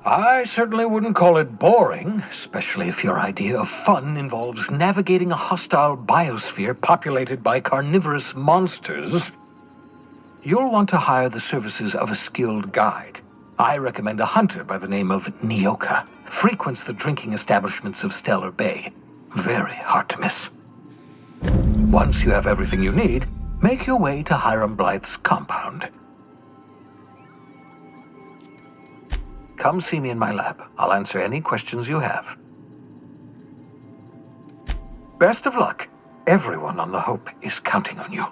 I certainly wouldn't call it boring, especially if your idea of fun involves navigating a hostile biosphere populated by carnivorous monsters. You'll want to hire the services of a skilled guide. I recommend a hunter by the name of Nyoka. Frequents the drinking establishments of Stellar Bay. Very hard to miss. Once you have everything you need, make your way to Hiram Blythe's compound. Come see me in my lab. I'll answer any questions you have. Best of luck. Everyone on the Hope is counting on you.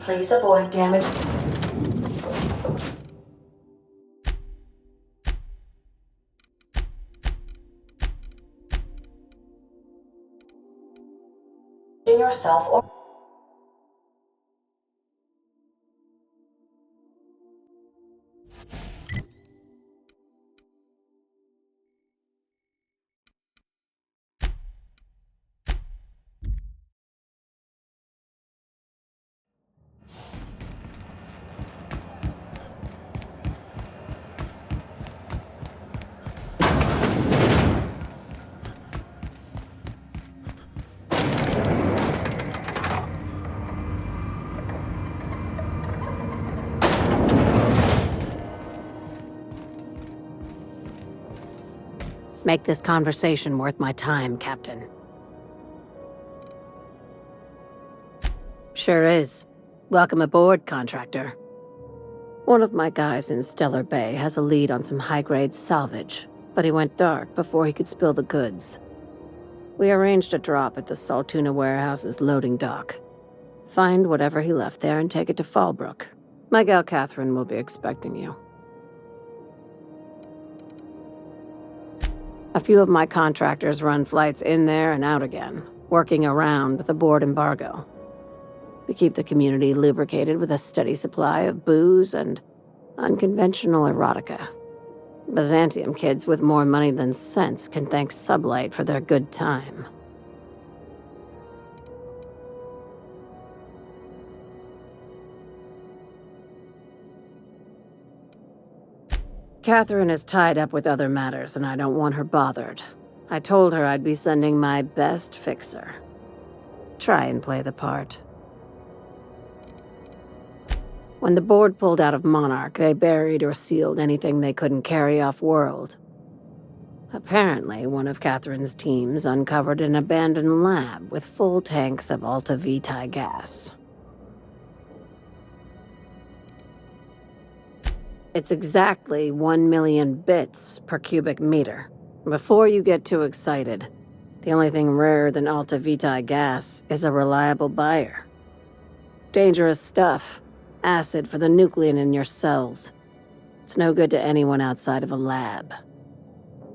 Please avoid damage. Yourself or Make this conversation worth my time, Captain. Sure is. Welcome aboard, contractor. One of my guys in Stellar Bay has a lead on some high-grade salvage, but he went dark before he could spill the goods. We arranged a drop at the Saltuna warehouse's loading dock. Find whatever he left there and take it to Fallbrook. My gal Catherine will be expecting you. A few of my contractors run flights in there and out again, working around the board embargo. We keep the community lubricated with a steady supply of booze and unconventional erotica. Byzantium kids with more money than sense can thank Sublight for their good time. Catherine is tied up with other matters, and I don't want her bothered. I told her I'd be sending my best fixer. Try and play the part. When the board pulled out of Monarch, they buried or sealed anything they couldn't carry off-world. Apparently, one of Catherine's teams uncovered an abandoned lab with full tanks of Alta Vitae gas. It's exactly 1 million bits per cubic meter. Before you get too excited, the only thing rarer than Alta Vitae gas is a reliable buyer. Dangerous stuff. Acid for the nuclein in your cells. It's no good to anyone outside of a lab.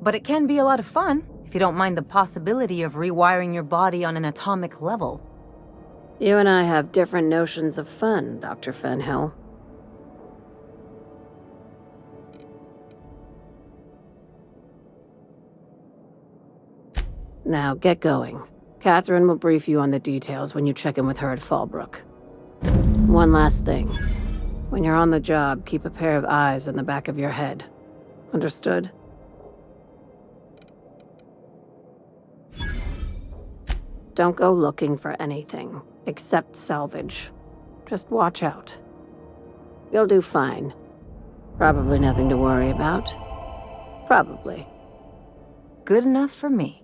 But it can be a lot of fun, if you don't mind the possibility of rewiring your body on an atomic level. You and I have different notions of fun, Dr. Fenhill. Now, get going. Catherine will brief you on the details when you check in with her at Fallbrook. One last thing. When you're on the job, keep a pair of eyes in the back of your head. Understood? Don't go looking for anything, except salvage. Just watch out. You'll do fine. Probably nothing to worry about. Probably. Good enough for me.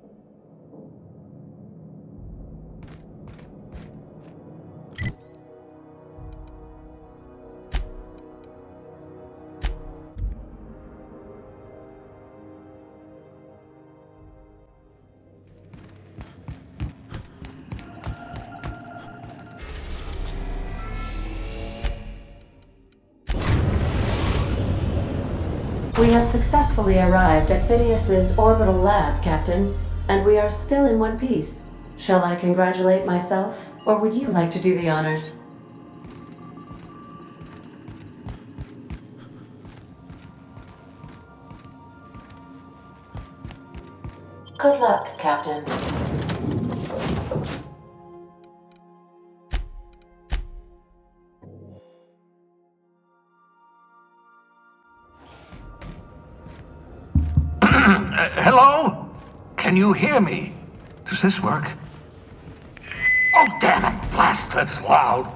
We have successfully arrived at Phineas's orbital lab, Captain, and we are still in one piece. Shall I congratulate myself, or would you like to do the honors? Good luck, Captain. Hello? Can you hear me? Does this work? Oh, damn it! Blast, that's loud.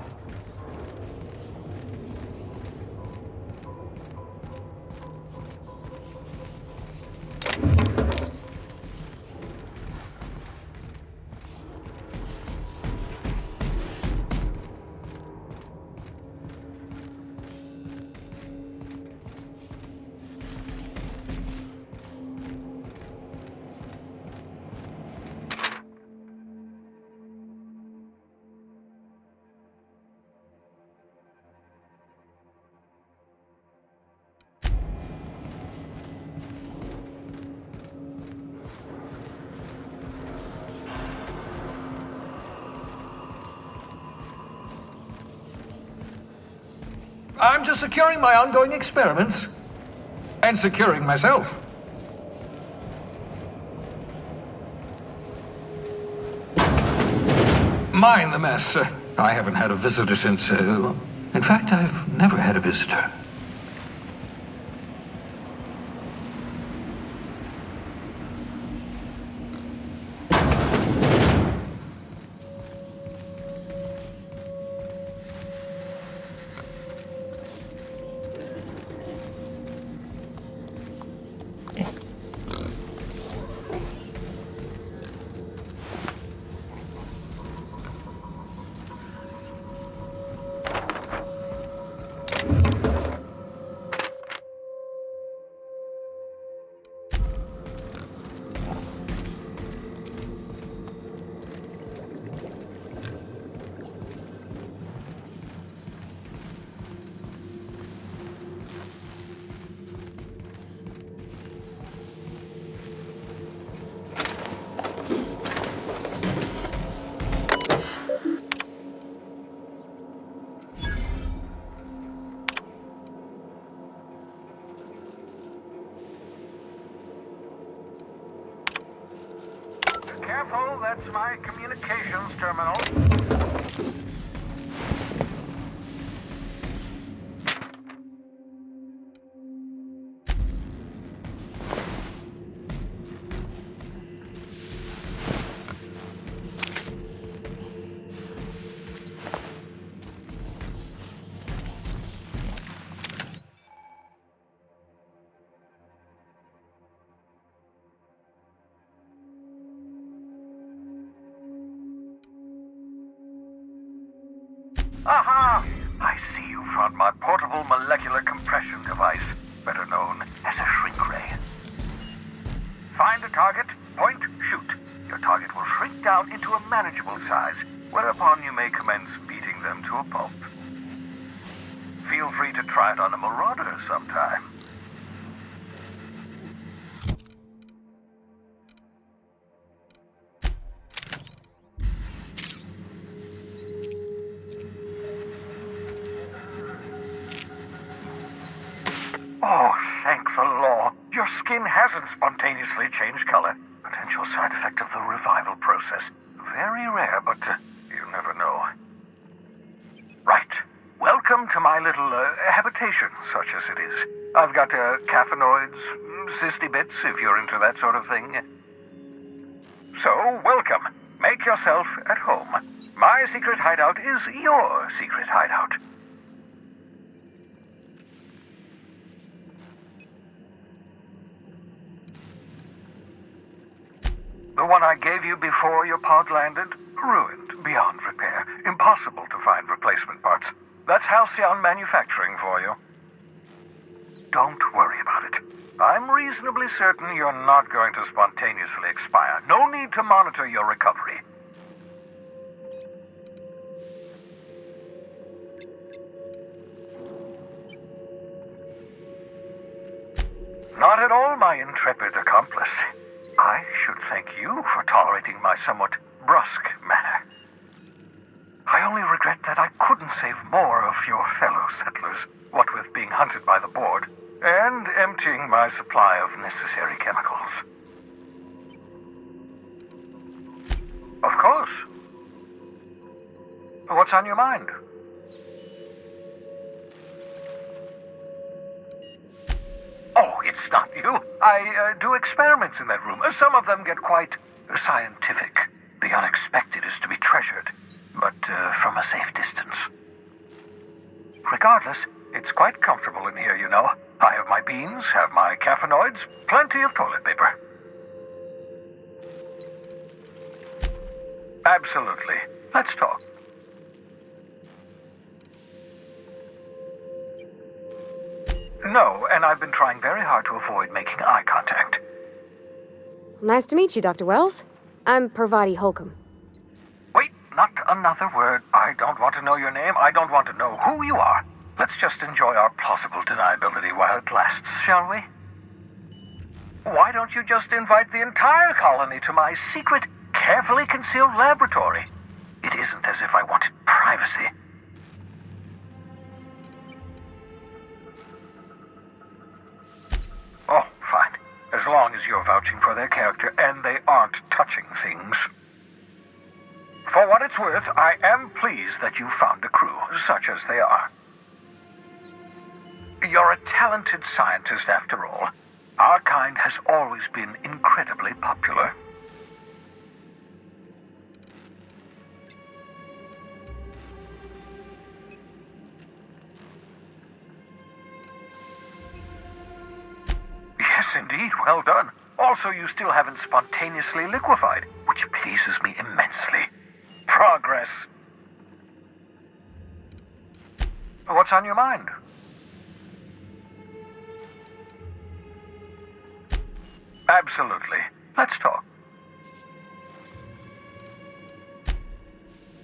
I'm just securing my ongoing experiments. And securing myself. Mind the mess. I haven't had a visitor since, in fact, I've never had a visitor. Careful, that's my communications terminal. Aha! I see you found my portable molecular compression device, better known as a shrink ray. Find the target, point, shoot. Your target will shrink down into a manageable size, whereupon you may commence beating them to a pulp. Feel free to try it on a marauder sometime. Oh, thank the law. Your skin hasn't spontaneously changed color. Potential side effect of the revival process. Very rare, but you never know. Right. Welcome to my little habitation, such as it is. I've got caffeinoids, cysty bits, if you're into that sort of thing. So, welcome. Make yourself at home. My secret hideout is your secret hideout. The one I gave you before your pod landed? Ruined, beyond repair. Impossible to find replacement parts. That's Halcyon Manufacturing for you. Don't worry about it. I'm reasonably certain you're not going to spontaneously expire. No need to monitor your recovery. Not at all, my intrepid accomplice. I should thank you for tolerating my somewhat brusque manner. I only regret that I couldn't save more of your fellow settlers, what with being hunted by the board, and emptying my supply of necessary chemicals. Of course. What's on your mind? Oh, it's not you. I do experiments in that room. Some of them get quite scientific. The unexpected is to be treasured, but from a safe distance. Regardless, it's quite comfortable in here, you know. I have my beans, have my caffeinoids, plenty of toilet paper. Absolutely. Let's talk. No, and I've been trying very hard to avoid making eye contact. Nice to meet you, Dr. Wells. I'm Parvati Holcomb. Wait, not another word. I don't want to know your name. I don't want to know who you are. Let's just enjoy our plausible deniability while it lasts, shall we? Why don't you just invite the entire colony to my secret, carefully concealed laboratory? It isn't as if I wanted privacy. Oh, fine. As long as you're vouching for their character and they aren't touching things. For what it's worth, I am pleased that you found a crew, such as they are. You're a talented scientist, after all. Our kind has always been incredibly popular. Yes, indeed. Well done. Also, you still haven't spontaneously liquefied, which pleases me immensely. Progress. What's on your mind? Absolutely. Let's talk.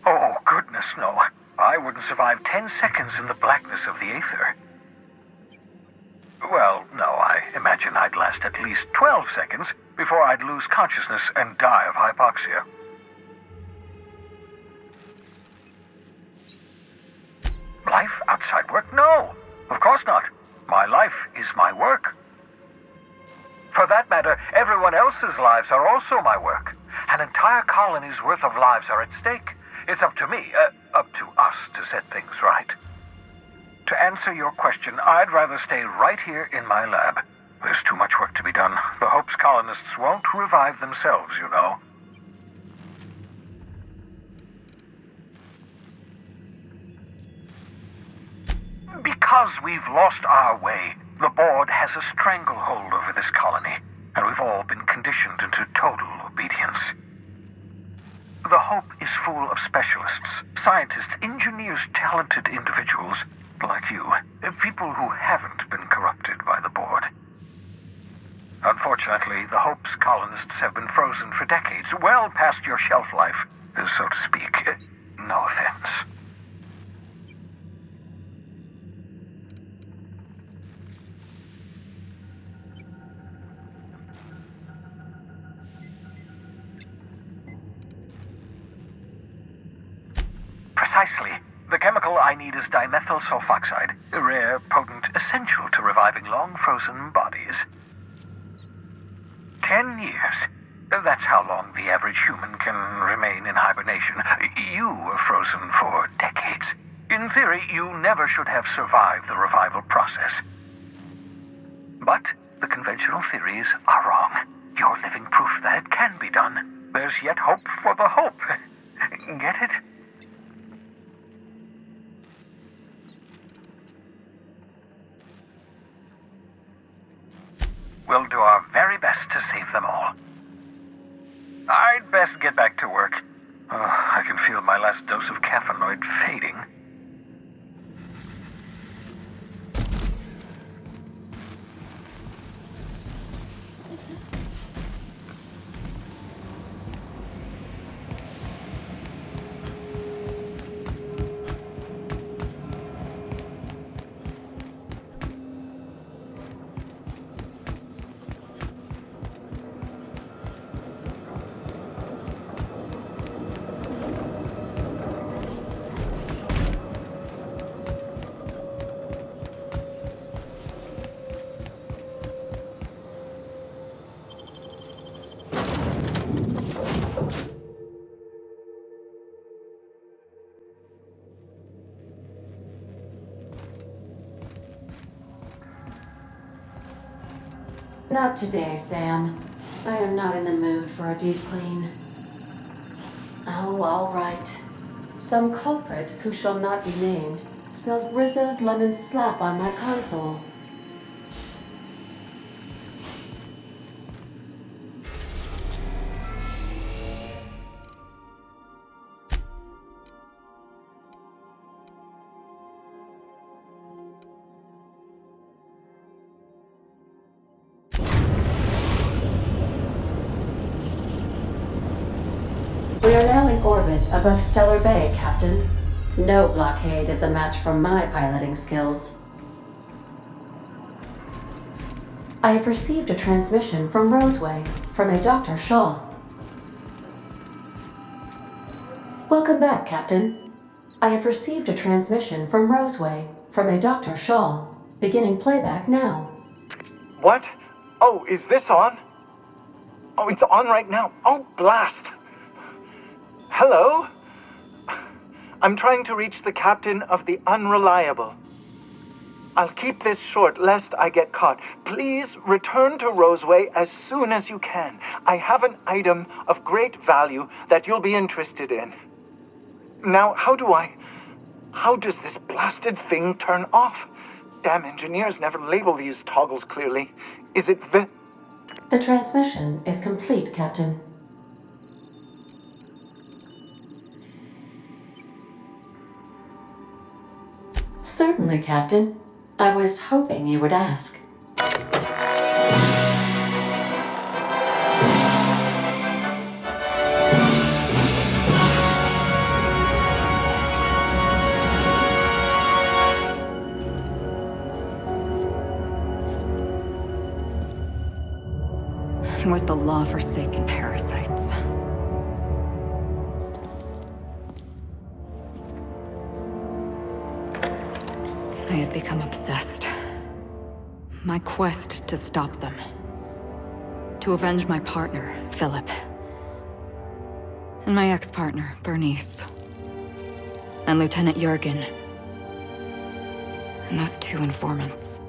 Oh, goodness, no. I wouldn't survive 10 seconds in the blackness of the aether. Well, no, I imagine I'd last at least 12 seconds before I'd lose consciousness and die of hypoxia. Life outside work? No, of course not. My life is my work. For that matter, everyone else's lives are also my work. An entire colony's worth of lives are at stake. It's up to me, up to us to set things right. To answer your question, I'd rather stay right here in my lab. There's too much work to be done. The Hope's colonists won't revive themselves, you know. Because we've lost our way, the board has a stranglehold over this colony, and we've all been conditioned into total obedience. The Hope is full of specialists, scientists, engineers, talented individuals like you, people who haven't been corrupted by the board. Unfortunately, the Hope's colonists have been frozen for decades, well past your shelf life, so to speak. No offense. Precisely. The chemical I need is dimethyl sulfoxide, rare, potent, essential to reviving long-frozen bodies. 10 years. That's how long the average human can remain in hibernation. You were frozen for decades. In theory, you never should have survived the revival process. But the conventional theories are wrong. You're living proof that it can be done. There's yet hope for the hope. Get it? We'll do our very best to save them all. I'd best get back to work. I can feel my last dose of caffeinoid fading. Not today, Sam. I am not in the mood for a deep clean. Oh, all right. Some culprit, who shall not be named, spilled Rizzo's lemon slap on my console. We are now in orbit above Stellar Bay, Captain. No blockade is a match for my piloting skills. I have received a transmission from Roseway, from a Dr. Shaw. Welcome back, Captain. I have received a transmission from Roseway, from a Dr. Shaw. Beginning playback now. What? Oh, is this on? Oh, it's on right now. Oh, blast! Hello? I'm trying to reach the captain of the Unreliable. I'll keep this short, lest I get caught. Please return to Roseway as soon as you can. I have an item of great value that you'll be interested in. Now, how does this blasted thing turn off? Damn engineers never label these toggles clearly. Is it the... The transmission is complete, Captain. Certainly, Captain. I was hoping you would ask. It was the law-forsaken parasites. I had become obsessed. My quest to stop them. To avenge my partner, Philip. And my ex-partner, Bernice. And Lieutenant Jurgen. And those two informants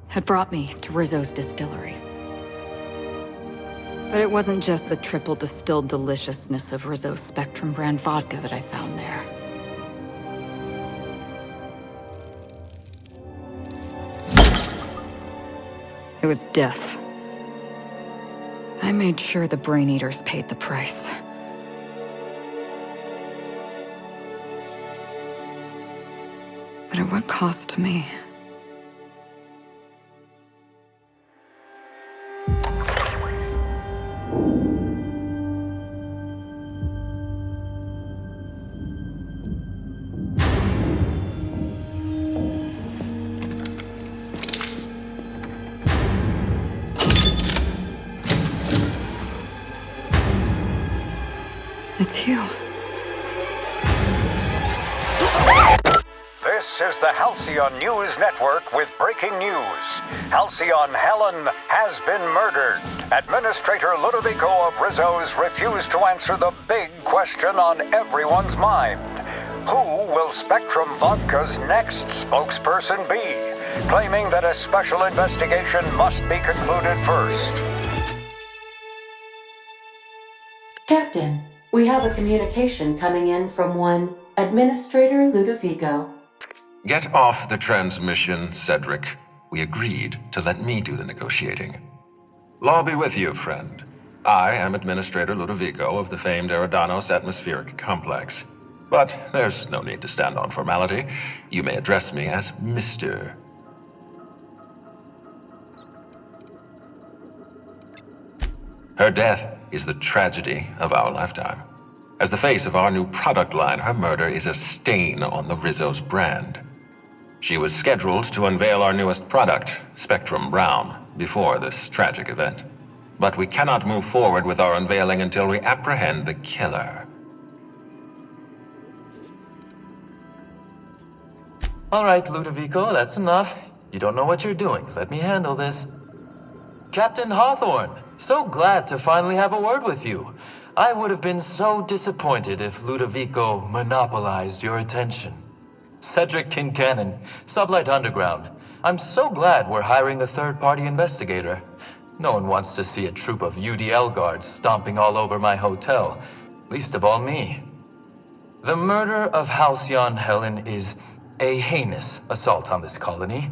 had brought me to Rizzo's distillery. But it wasn't just the triple distilled deliciousness of Rizzo's Spectrum brand vodka that I found there. It was death. I made sure the Brain Eaters paid the price. But at what cost to me? It's you. This is the Halcyon News Network with breaking news. Halcyon Helen has been murdered. Administrator Ludovico of Rizzo's refused to answer the big question on everyone's mind. Who will Spectrum Vodka's next spokesperson be? Claiming that a special investigation must be concluded first. Captain, we have a communication coming in from one Administrator Ludovico. Get off the transmission, Cedric. We agreed to let me do the negotiating. Law be with you, friend. I am Administrator Ludovico of the famed Eridanos Atmospheric Complex. But there's no need to stand on formality. You may address me as Mr. Her death is the tragedy of our lifetime. As the face of our new product line, her murder is a stain on the Rizzo's brand. She was scheduled to unveil our newest product, Spectrum Brown, before this tragic event. But we cannot move forward with our unveiling until we apprehend the killer. All right, Ludovico, that's enough. You don't know what you're doing. Let me handle this. Captain Hawthorne, so glad to finally have a word with you. I would have been so disappointed if Ludovico monopolized your attention. Cedric Kincannon, Sublight Underground. I'm so glad we're hiring a third-party investigator. No one wants to see a troop of UDL guards stomping all over my hotel, least of all me. The murder of Halcyon Helen is a heinous assault on this colony.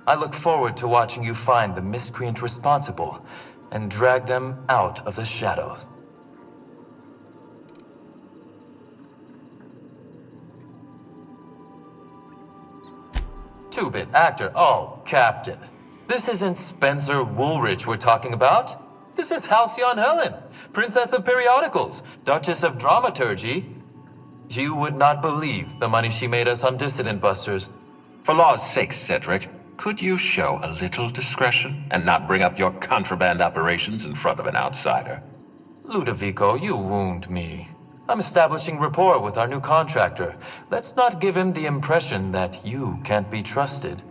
I look forward to watching you find the miscreant responsible and drag them out of the shadows. Two-bit actor. Oh, Captain. This isn't Spencer Woolridge we're talking about. This is Halcyon Helen, Princess of Periodicals, Duchess of Dramaturgy. You would not believe the money she made us on Dissident Busters. For law's sake, Cedric, could you show a little discretion and not bring up your contraband operations in front of an outsider? Ludovico, you wound me. I'm establishing rapport with our new contractor. Let's not give him the impression that you can't be trusted.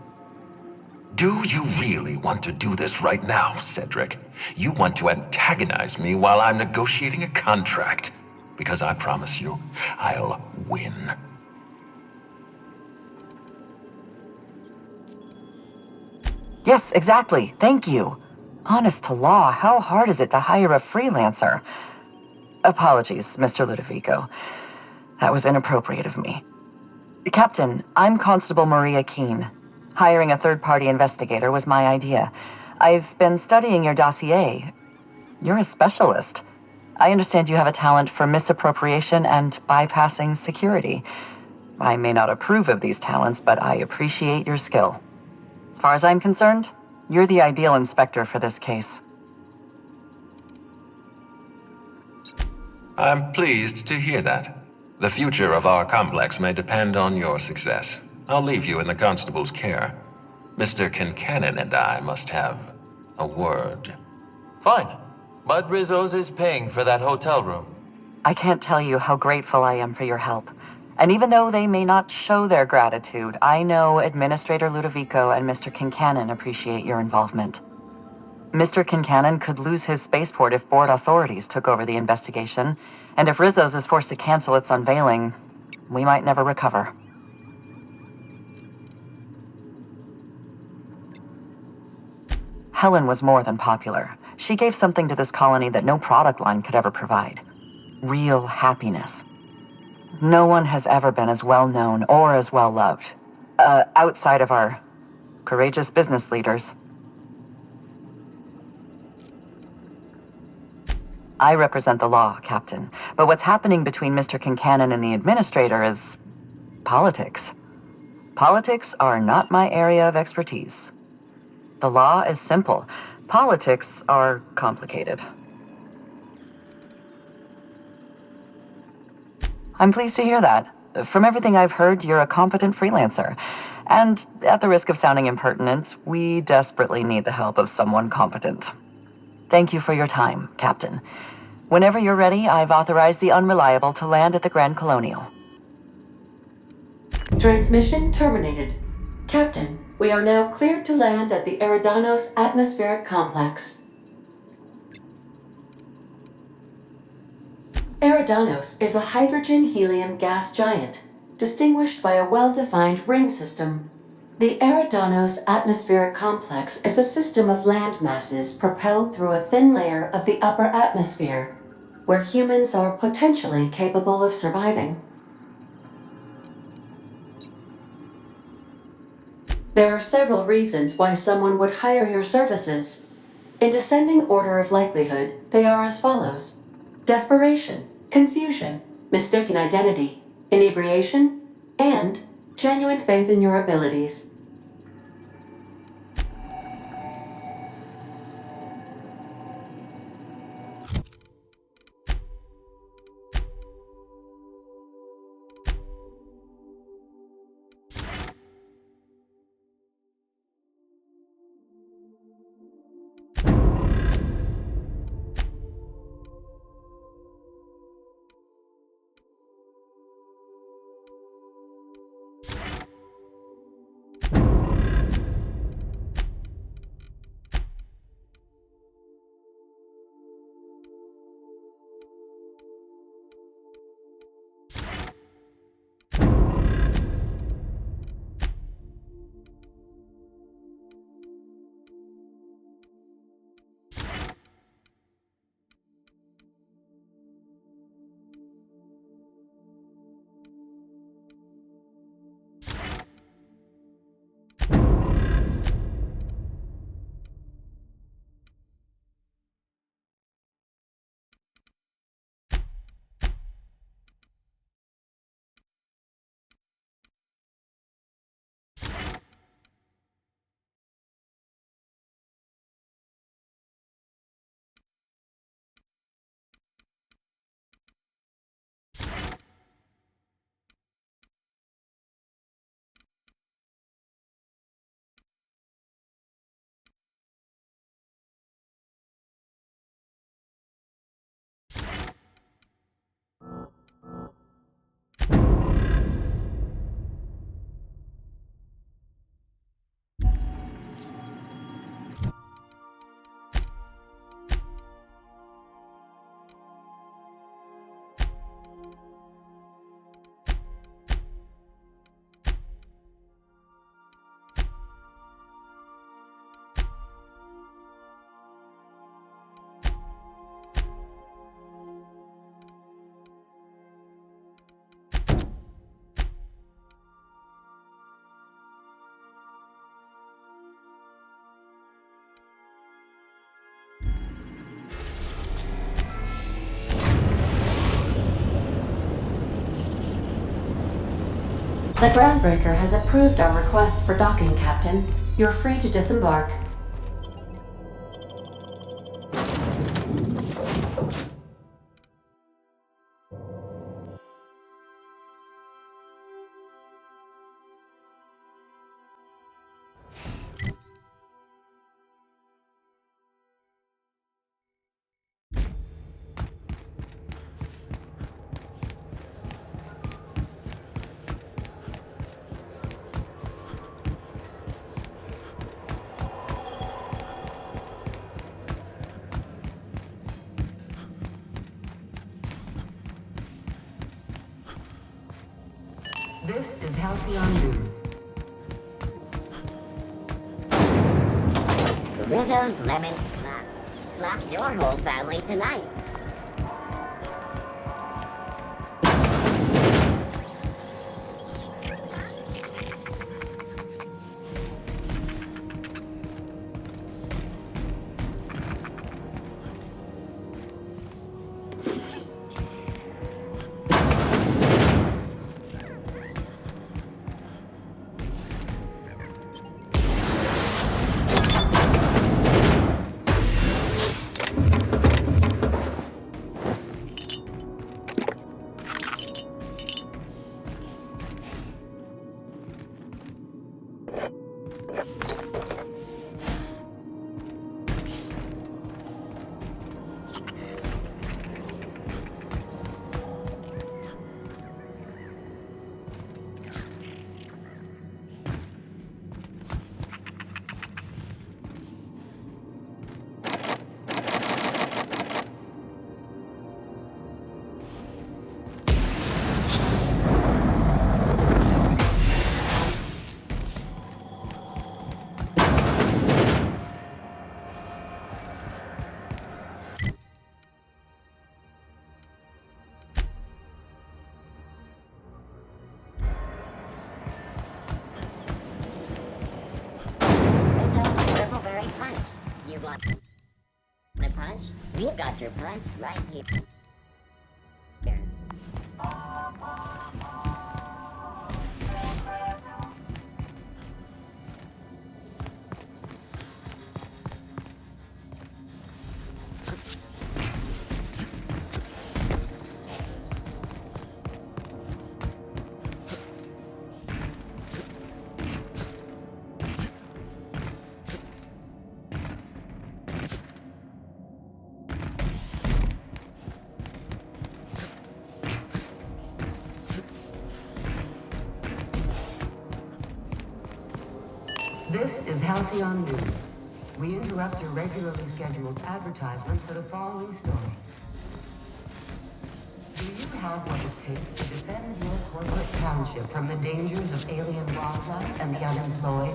Do you really want to do this right now, Cedric? You want to antagonize me while I'm negotiating a contract? Because I promise you, I'll win. Yes, exactly. Thank you. Honest to law, how hard is it to hire a freelancer? Apologies, Mr. Ludovico. That was inappropriate of me. Captain, I'm Constable Maria Keene. Hiring a third-party investigator was my idea. I've been studying your dossier. You're a specialist. I understand you have a talent for misappropriation and bypassing security. I may not approve of these talents, but I appreciate your skill. As far as I'm concerned, you're the ideal inspector for this case. I'm pleased to hear that. The future of our complex may depend on your success. I'll leave you in the constable's care. Mr. Kincannon and I must have a word. Fine. But Rizzo's is paying for that hotel room. I can't tell you how grateful I am for your help. And even though they may not show their gratitude, I know Administrator Ludovico and Mr. Kincannon appreciate your involvement. Mr. Kincannon could lose his spaceport if board authorities took over the investigation, and if Rizzo's is forced to cancel its unveiling, we might never recover. Helen was more than popular. She gave something to this colony that no product line could ever provide. Real happiness. No one has ever been as well known or as well loved. Outside of our courageous business leaders. I represent the law, Captain. But what's happening between Mr. Kincannon and the Administrator is politics. Politics are not my area of expertise. The law is simple. Politics are complicated. I'm pleased to hear that. From everything I've heard, you're a competent freelancer. And at the risk of sounding impertinent, we desperately need the help of someone competent. Thank you for your time, Captain. Whenever you're ready, I've authorized the Unreliable to land at the Grand Colonial. Transmission terminated. Captain, we are now cleared to land at the Eridanos atmospheric complex. Eridanos is a hydrogen-helium gas giant, distinguished by a well-defined ring system. The Eridanos atmospheric complex is a system of land masses propelled through a thin layer of the upper atmosphere, where humans are potentially capable of surviving. There are several reasons why someone would hire your services. In descending order of likelihood, they are as follows: desperation, confusion, mistaken identity, inebriation, and genuine faith in your abilities. The Groundbreaker has approved our request for docking, Captain. You're free to disembark. This is Halcyon News. Rizzo's Lemon Slap. Slap your whole family tonight. You want a punch? We've got your punch right here. This is Halcyon News. We interrupt your regularly scheduled advertisement for the following story. Do you have what it takes to defend your corporate township from the dangers of alien wildlife and the unemployed?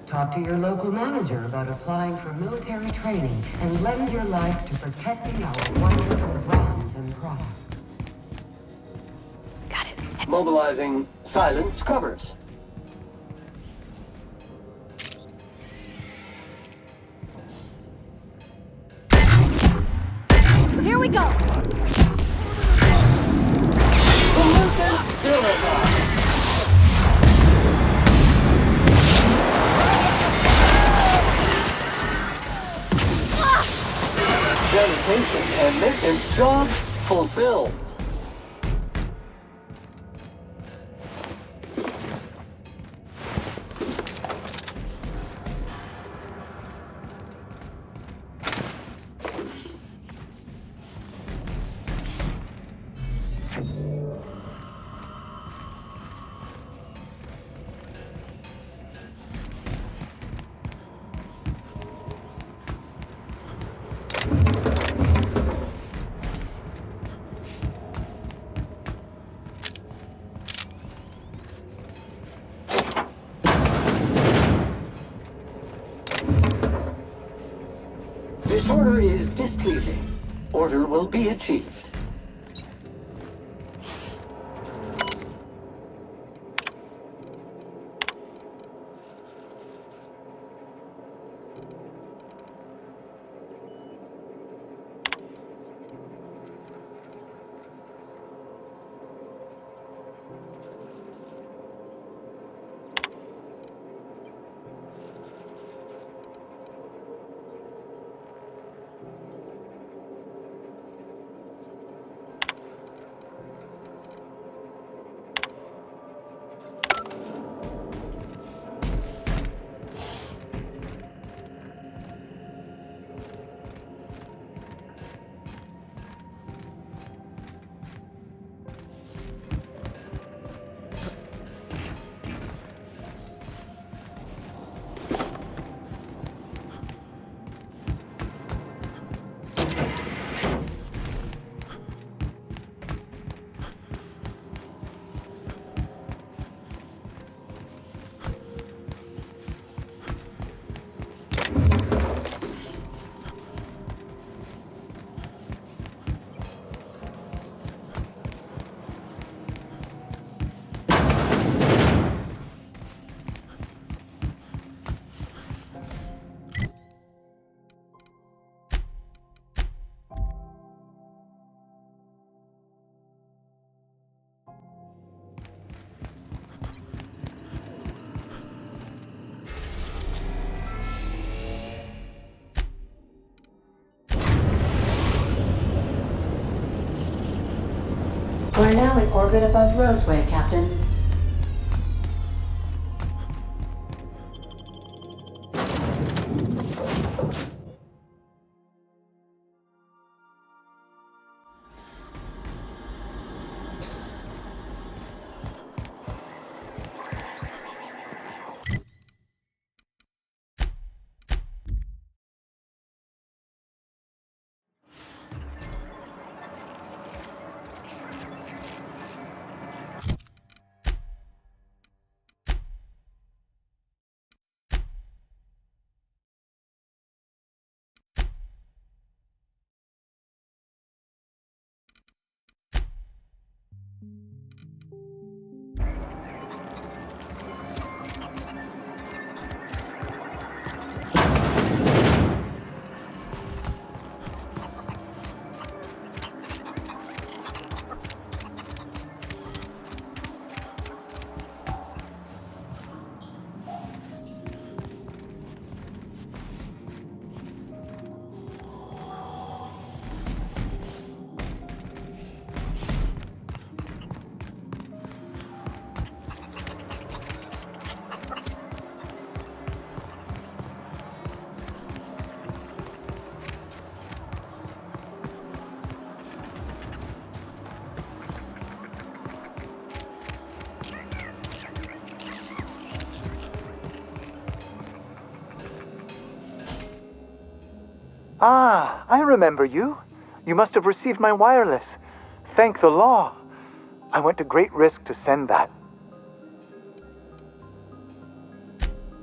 Talk to your local manager about applying for military training and lend your life to protecting our wonderful brands and products. Mobilizing silent scrubbers. Here we go! Sanitation and maintenance job fulfilled. This order is displeasing. Order will be achieved. We're now in orbit above Roseway, Captain. Ah, I remember you. You must have received my wireless. Thank the law. I went to great risk to send that.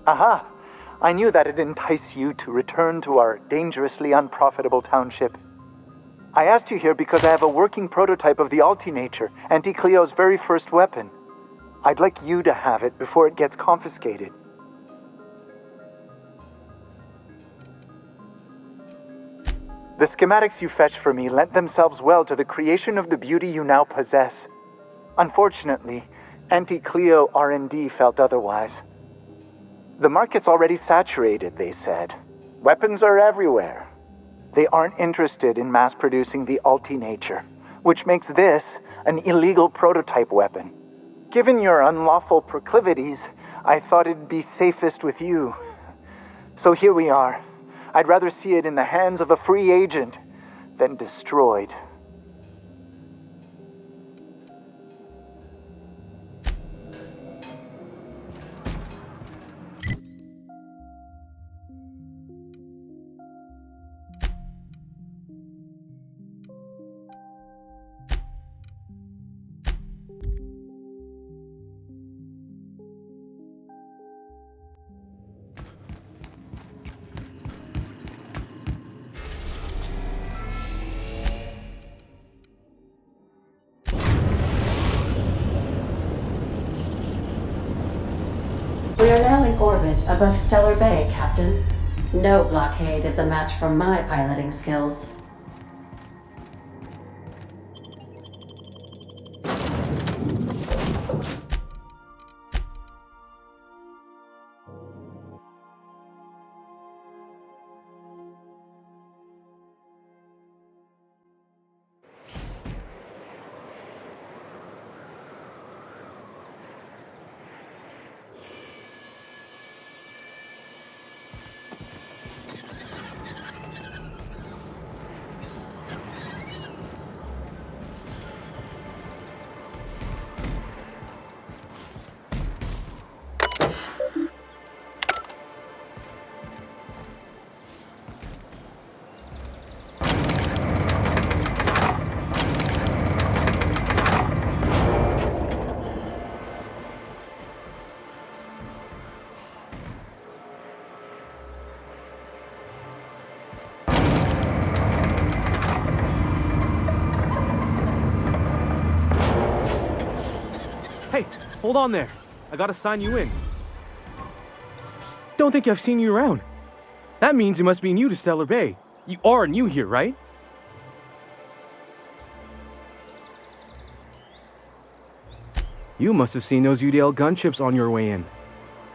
Aha! I knew that'd entice you to return to our dangerously unprofitable township. I asked you here because I have a working prototype of the Altinature, Auntie Cleo's very first weapon. I'd like you to have it before it gets confiscated. The schematics you fetched for me lent themselves well to the creation of the beauty you now possess. Unfortunately, Auntie Cleo R&D felt otherwise. The market's already saturated, they said. Weapons are everywhere. They aren't interested in mass-producing the Altinature, which makes this an illegal prototype weapon. Given your unlawful proclivities, I thought it'd be safest with you. So here we are. I'd rather see it in the hands of a free agent than destroyed. We are now in orbit above Stellar Bay, Captain. No blockade is a match for my piloting skills. Hey, hold on there. I gotta sign you in. Don't think I've seen you around. That means you must be new to Stellar Bay. You are new here, right? You must have seen those UDL gunships on your way in.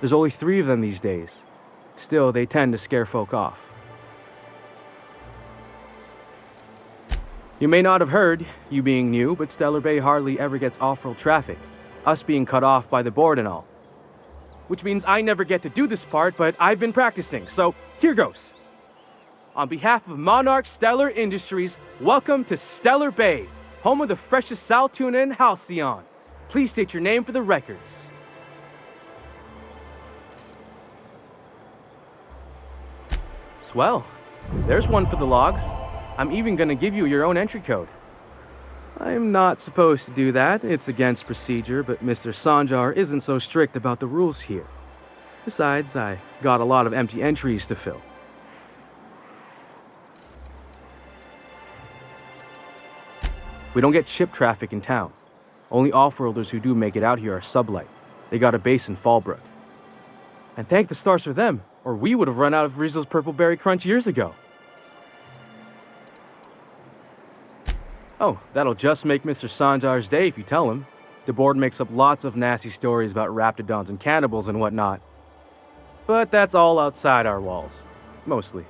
There's only 3 of them these days. Still, they tend to scare folk off. You may not have heard, you being new, but Stellar Bay hardly ever gets off-world traffic, us being cut off by the board and all. Which means I never get to do this part, but I've been practicing, so here goes. On behalf of Monarch Stellar Industries, welcome to Stellar Bay, home of the freshest sal tuna in Halcyon. Please state your name for the records. Swell. There's one for the logs. I'm even gonna give you your own entry code. I'm not supposed to do that. It's against procedure, but Mr. Sanjar isn't so strict about the rules here. Besides, I got a lot of empty entries to fill. We don't get ship traffic in town. Only off-worlders who do make it out here are sublight. They got a base in Fallbrook. And thank the stars for them, or we would have run out of Rizzo's Purple Berry Crunch years ago. Oh, that'll just make Mr. Sanjar's day if you tell him. The board makes up lots of nasty stories about raptidons and cannibals and whatnot. But that's all outside our walls. Mostly.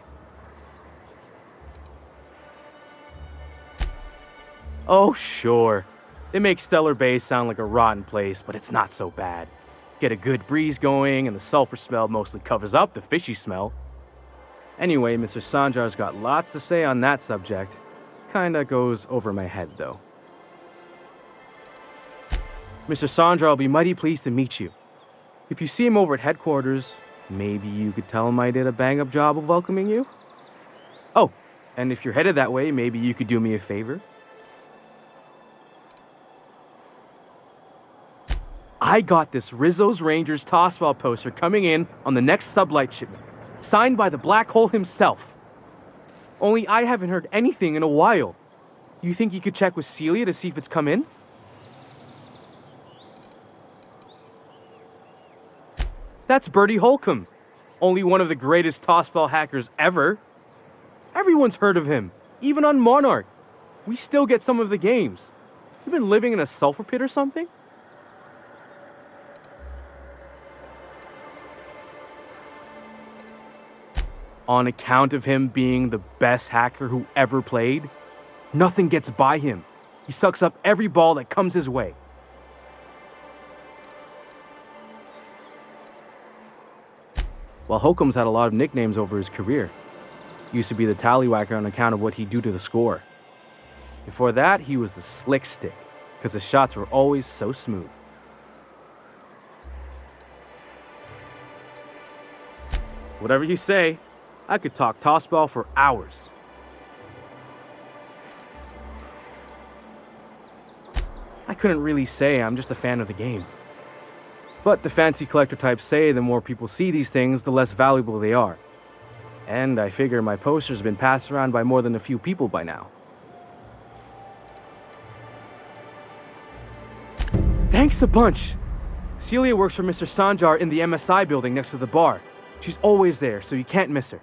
Oh, sure. They make Stellar Bay sound like a rotten place, but it's not so bad. Get a good breeze going, and the sulfur smell mostly covers up the fishy smell. Anyway, Mr. Sanjar's got lots to say on that subject. Kinda goes over my head, though. Mr. Sanjar will be mighty pleased to meet you. If you see him over at headquarters, maybe you could tell him I did a bang-up job of welcoming you? Oh, and if you're headed that way, maybe you could do me a favor? I got this Rizzo's Rangers Tossball poster coming in on the next sublight shipment, signed by the Black Hole himself. Only I haven't heard anything in a while. You think you could check with Celia to see if it's come in? That's Bertie Holcomb, only one of the greatest tossball hackers ever. Everyone's heard of him, even on Monarch. We still get some of the games. You been living in a sulfur pit or something? On account of him being the best hacker who ever played, nothing gets by him. He sucks up every ball that comes his way. Well, Holcomb's had a lot of nicknames over his career. Used to be the tallywhacker on account of what he'd do to the score. Before that, he was the slick stick, because his shots were always so smooth. Whatever you say, I could talk tossball for hours. I couldn't really say, I'm just a fan of the game. But the fancy collector types say the more people see these things, the less valuable they are. And I figure my poster's been passed around by more than a few people by now. Thanks a bunch! Celia works for Mr. Sanjar in the MSI building next to the bar. She's always there, so you can't miss her.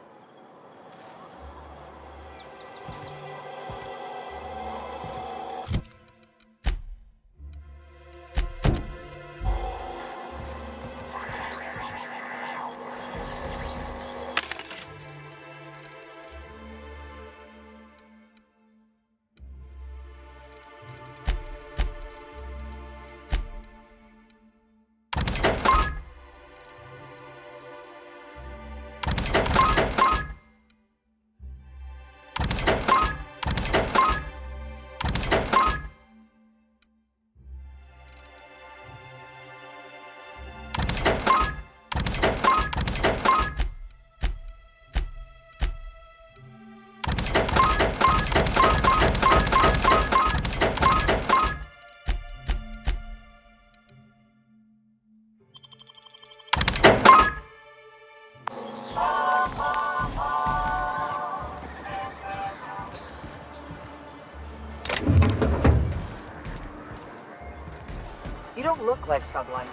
You don't look like Sublight.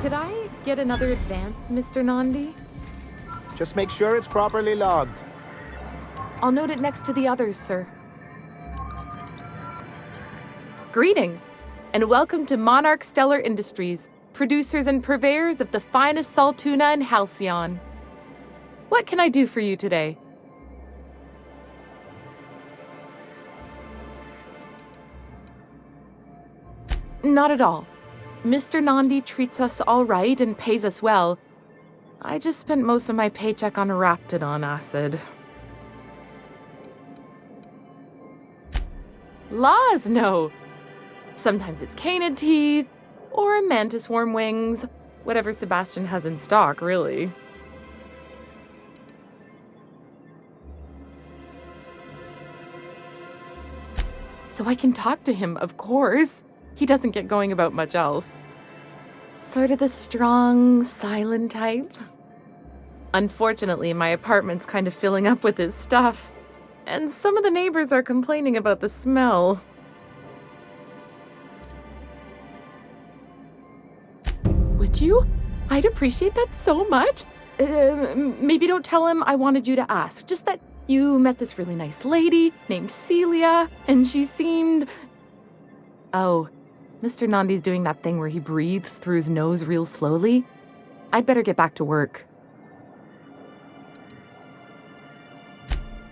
Could I get another advance, Mr. Nandi? Just make sure it's properly logged. I'll note it next to the others, sir. Greetings, and welcome to Monarch Stellar Industries, producers and purveyors of the finest salt tuna in Halcyon. What can I do for you today? Not at all. Mr. Nandi treats us all right and pays us well. I just spent most of my paycheck on Raptidon acid. Laws, no. Sometimes it's canid teeth, or mantis worm wings. Whatever Sebastian has in stock, really. So I can talk to him, of course. He doesn't get going about much else. Sort of the strong, silent type. Unfortunately, my apartment's kind of filling up with his stuff, and some of the neighbors are complaining about the smell. Would you? I'd appreciate that so much. Maybe don't tell him I wanted you to ask, just that you met this really nice lady named Celia, and she seemed... Oh, Mr. Nandi's doing that thing where he breathes through his nose real slowly. I'd better get back to work.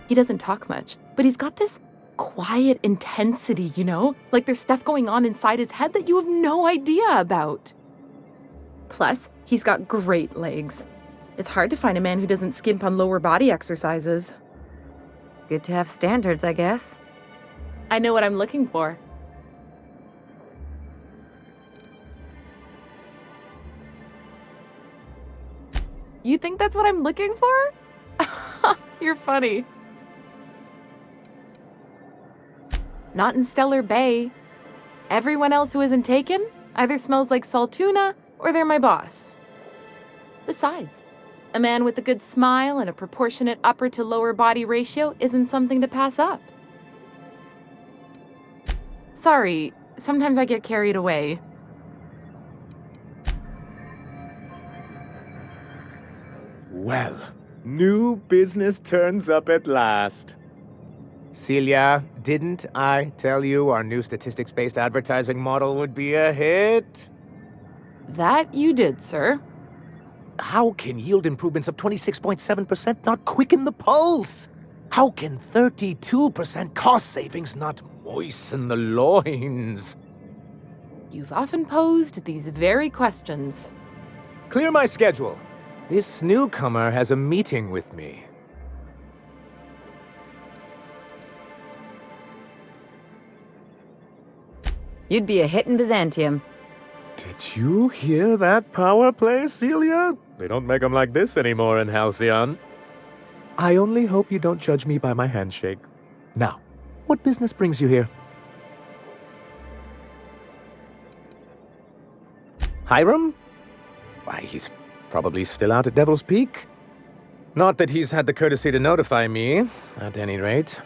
He doesn't talk much, but he's got this quiet intensity, you know? Like there's stuff going on inside his head that you have no idea about. Plus, he's got great legs. It's hard to find a man who doesn't skimp on lower body exercises. Good to have standards, I guess. I know what I'm looking for. You think that's what I'm looking for? You're funny. Not in Stellar Bay. Everyone else who isn't taken either smells like salt tuna or they're my boss. Besides, a man with a good smile and a proportionate upper to lower body ratio isn't something to pass up. Sorry, sometimes I get carried away. Well, new business turns up at last. Celia, didn't I tell you our new statistics-based advertising model would be a hit? That you did, sir. How can yield improvements of 26.7% not quicken the pulse? How can 32% cost savings not moisten the loins? You've often posed these very questions. Clear my schedule. This newcomer has a meeting with me. You'd be a hit in Byzantium. Did you hear that power play, Celia? They don't make them like this anymore in Halcyon. I only hope you don't judge me by my handshake. Now, what business brings you here? Hiram? Why, he's probably still out at Devil's Peak. Not that he's had the courtesy to notify me, at any rate.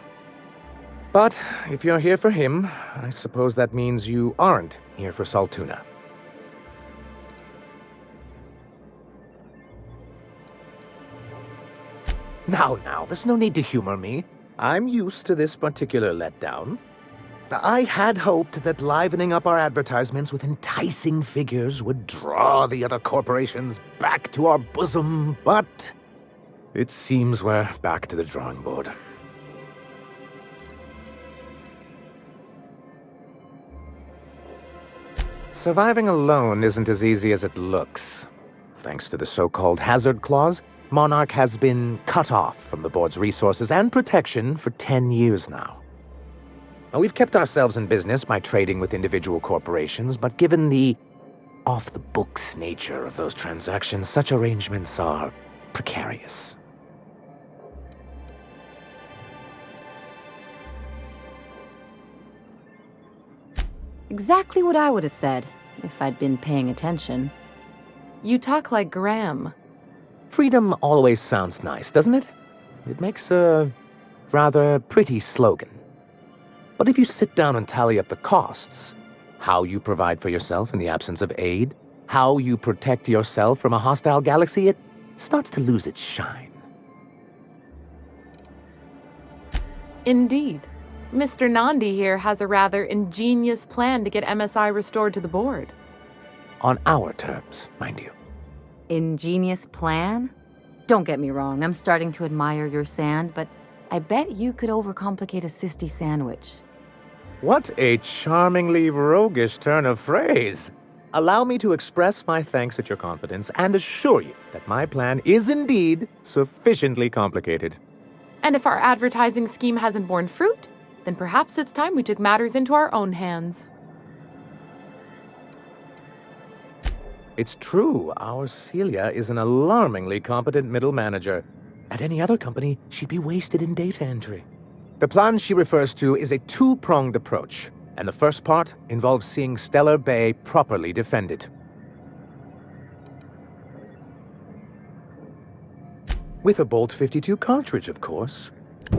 But if you're here for him, I suppose that means you aren't here for salt tuna. Now, there's no need to humor me. I'm used to this particular letdown. I had hoped that livening up our advertisements with enticing figures would draw the other corporations back to our bosom, but it seems we're back to the drawing board. Surviving alone isn't as easy as it looks. Thanks to the so-called hazard clause, Monarch has been cut off from the board's resources and protection for 10 years now. Now, we've kept ourselves in business by trading with individual corporations, but given the off-the-books nature of those transactions, such arrangements are precarious. Exactly what I would have said, if I'd been paying attention. You talk like Graham. Freedom always sounds nice, doesn't it? It makes a rather pretty slogan. But if you sit down and tally up the costs, how you provide for yourself in the absence of aid, how you protect yourself from a hostile galaxy, it starts to lose its shine. Indeed. Mr. Nandi here has a rather ingenious plan to get MSI restored to the board. On our terms, mind you. Ingenious plan? Don't get me wrong, I'm starting to admire your sand, but I bet you could overcomplicate a sisty sandwich. What a charmingly roguish turn of phrase. Allow me to express my thanks at your confidence and assure you that my plan is indeed sufficiently complicated. And if our advertising scheme hasn't borne fruit, then perhaps it's time we took matters into our own hands. It's true, our Celia is an alarmingly competent middle manager. At any other company, she'd be wasted in data entry. The plan she refers to is a two-pronged approach, and the first part involves seeing Stellar Bay properly defended. With a Bolt 52 cartridge, of course.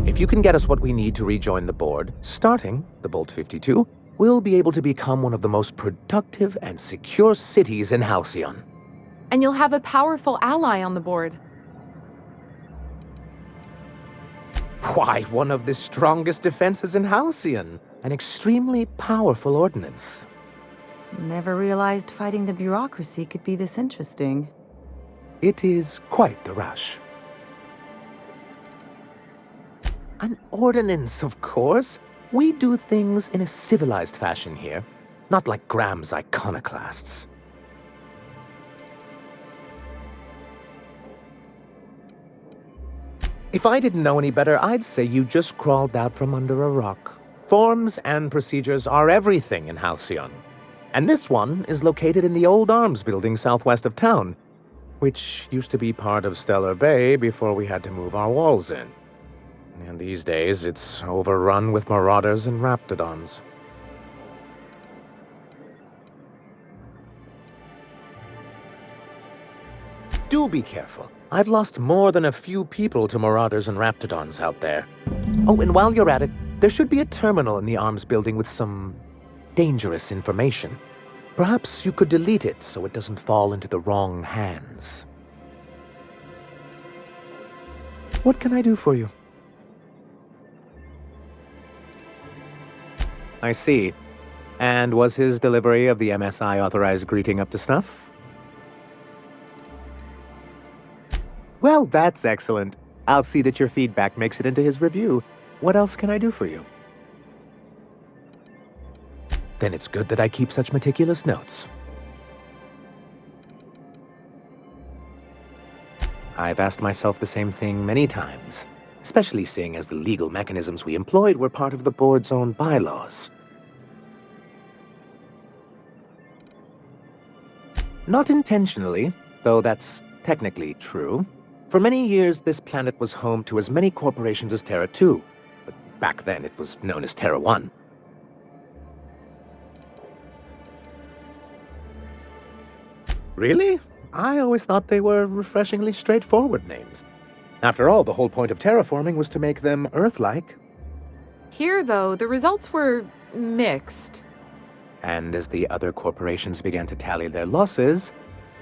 If you can get us what we need to rejoin the board, starting the Bolt 52, we'll be able to become one of the most productive and secure cities in Halcyon. And you'll have a powerful ally on the board. Why, one of the strongest defenses in Halcyon. An extremely powerful ordnance. Never realized fighting the bureaucracy could be this interesting. It is quite the rush. An ordinance, of course. We do things in a civilized fashion here, not like Graham's iconoclasts. If I didn't know any better, I'd say you just crawled out from under a rock. Forms and procedures are everything in Halcyon. And this one is located in the old arms building southwest of town, which used to be part of Stellar Bay before we had to move our walls in. And these days, it's overrun with marauders and raptidons. Do be careful. I've lost more than a few people to marauders and raptidons out there. Oh, and while you're at it, there should be a terminal in the arms building with some dangerous information. Perhaps you could delete it so it doesn't fall into the wrong hands. What can I do for you? I see. And was his delivery of the MSI authorized greeting up to snuff? Well, that's excellent. I'll see that your feedback makes it into his review. What else can I do for you? Then it's good that I keep such meticulous notes. I've asked myself the same thing many times, especially seeing as the legal mechanisms we employed were part of the board's own bylaws. Not intentionally, though that's technically true. For many years, this planet was home to as many corporations as Terra 2, but back then it was known as Terra 1. Really? I always thought they were refreshingly straightforward names. After all, the whole point of terraforming was to make them Earth-like. Here, though, the results were mixed. And as the other corporations began to tally their losses,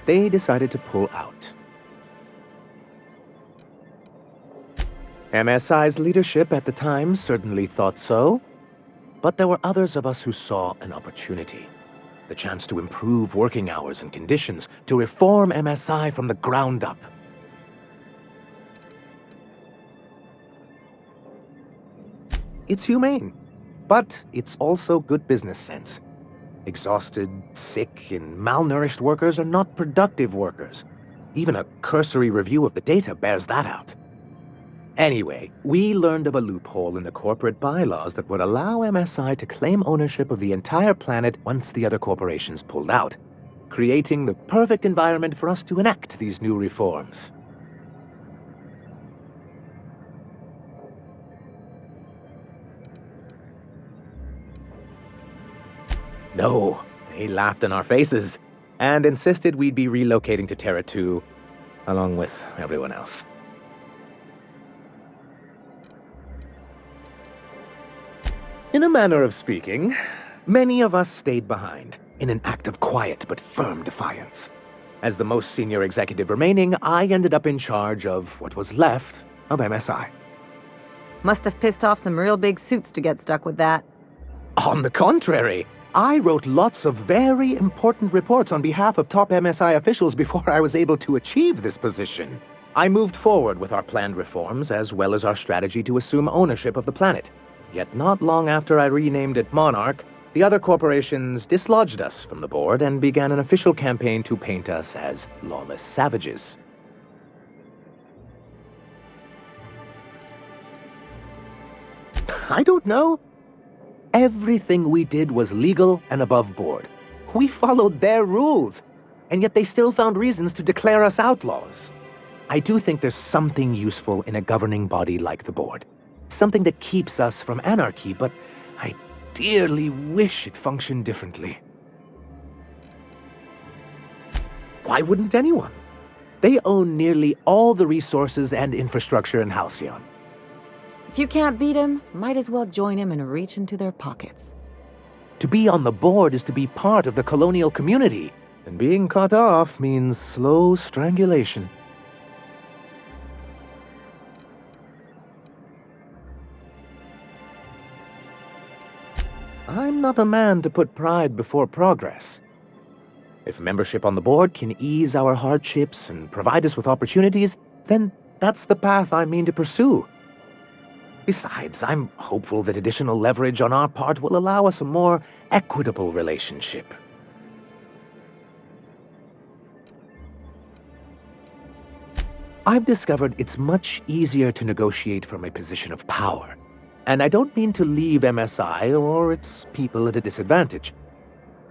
they decided to pull out. MSI's leadership at the time certainly thought so, but there were others of us who saw an opportunity. The chance to improve working hours and conditions, to reform MSI from the ground up. It's humane, but it's also good business sense. Exhausted, sick, and malnourished workers are not productive workers. Even a cursory review of the data bears that out. Anyway, we learned of a loophole in the corporate bylaws that would allow MSI to claim ownership of the entire planet once the other corporations pulled out, creating the perfect environment for us to enact these new reforms. No, they laughed in our faces and insisted we'd be relocating to Terra 2, along with everyone else. In a manner of speaking, many of us stayed behind, in an act of quiet but firm defiance. As the most senior executive remaining, I ended up in charge of what was left of MSI. Must have pissed off some real big suits to get stuck with that. On the contrary, I wrote lots of very important reports on behalf of top MSI officials before I was able to achieve this position. I moved forward with our planned reforms as well as our strategy to assume ownership of the planet. Yet not long after I renamed it Monarch, the other corporations dislodged us from the board and began an official campaign to paint us as lawless savages. I don't know. Everything we did was legal and above board. We followed their rules, and yet they still found reasons to declare us outlaws. I do think there's something useful in a governing body like the board. Something that keeps us from anarchy, but I dearly wish it functioned differently. Why wouldn't anyone? They own nearly all the resources and infrastructure in Halcyon. If you can't beat him, might as well join him and reach into their pockets. To be on the board is to be part of the colonial community, and being cut off means slow strangulation. I'm not a man to put pride before progress. If membership on the board can ease our hardships and provide us with opportunities, then that's the path I mean to pursue. Besides, I'm hopeful that additional leverage on our part will allow us a more equitable relationship. I've discovered it's much easier to negotiate from a position of power. And I don't mean to leave MSI or its people at a disadvantage.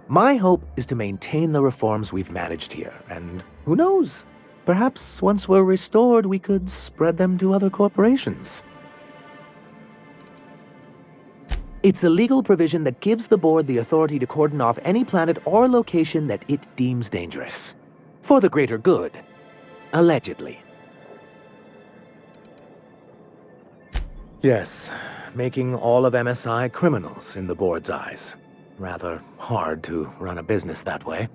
My hope is to maintain the reforms we've managed here, and who knows? Perhaps once we're restored, we could spread them to other corporations. It's a legal provision that gives the board the authority to cordon off any planet or location that it deems dangerous. For the greater good. Allegedly. Yes, making all of MSI criminals in the board's eyes. Rather hard to run a business that way.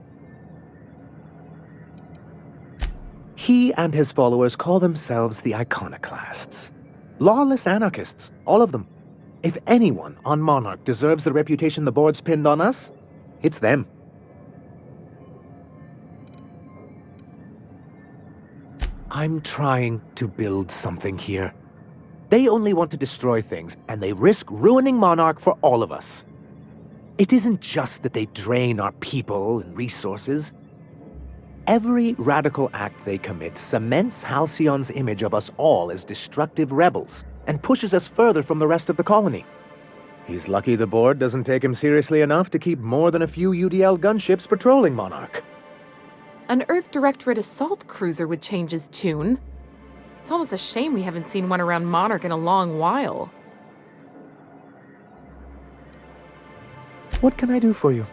He and his followers call themselves the Iconoclasts. Lawless anarchists, all of them. If anyone on Monarch deserves the reputation the board's pinned on us, it's them. I'm trying to build something here. They only want to destroy things, and they risk ruining Monarch for all of us. It isn't just that they drain our people and resources. Every radical act they commit cements Halcyon's image of us all as destructive rebels, and pushes us further from the rest of the colony. He's lucky the board doesn't take him seriously enough to keep more than a few UDL gunships patrolling Monarch. An Earth Directorate assault cruiser would change his tune. It's almost a shame we haven't seen one around Monarch in a long while. What can I do for you?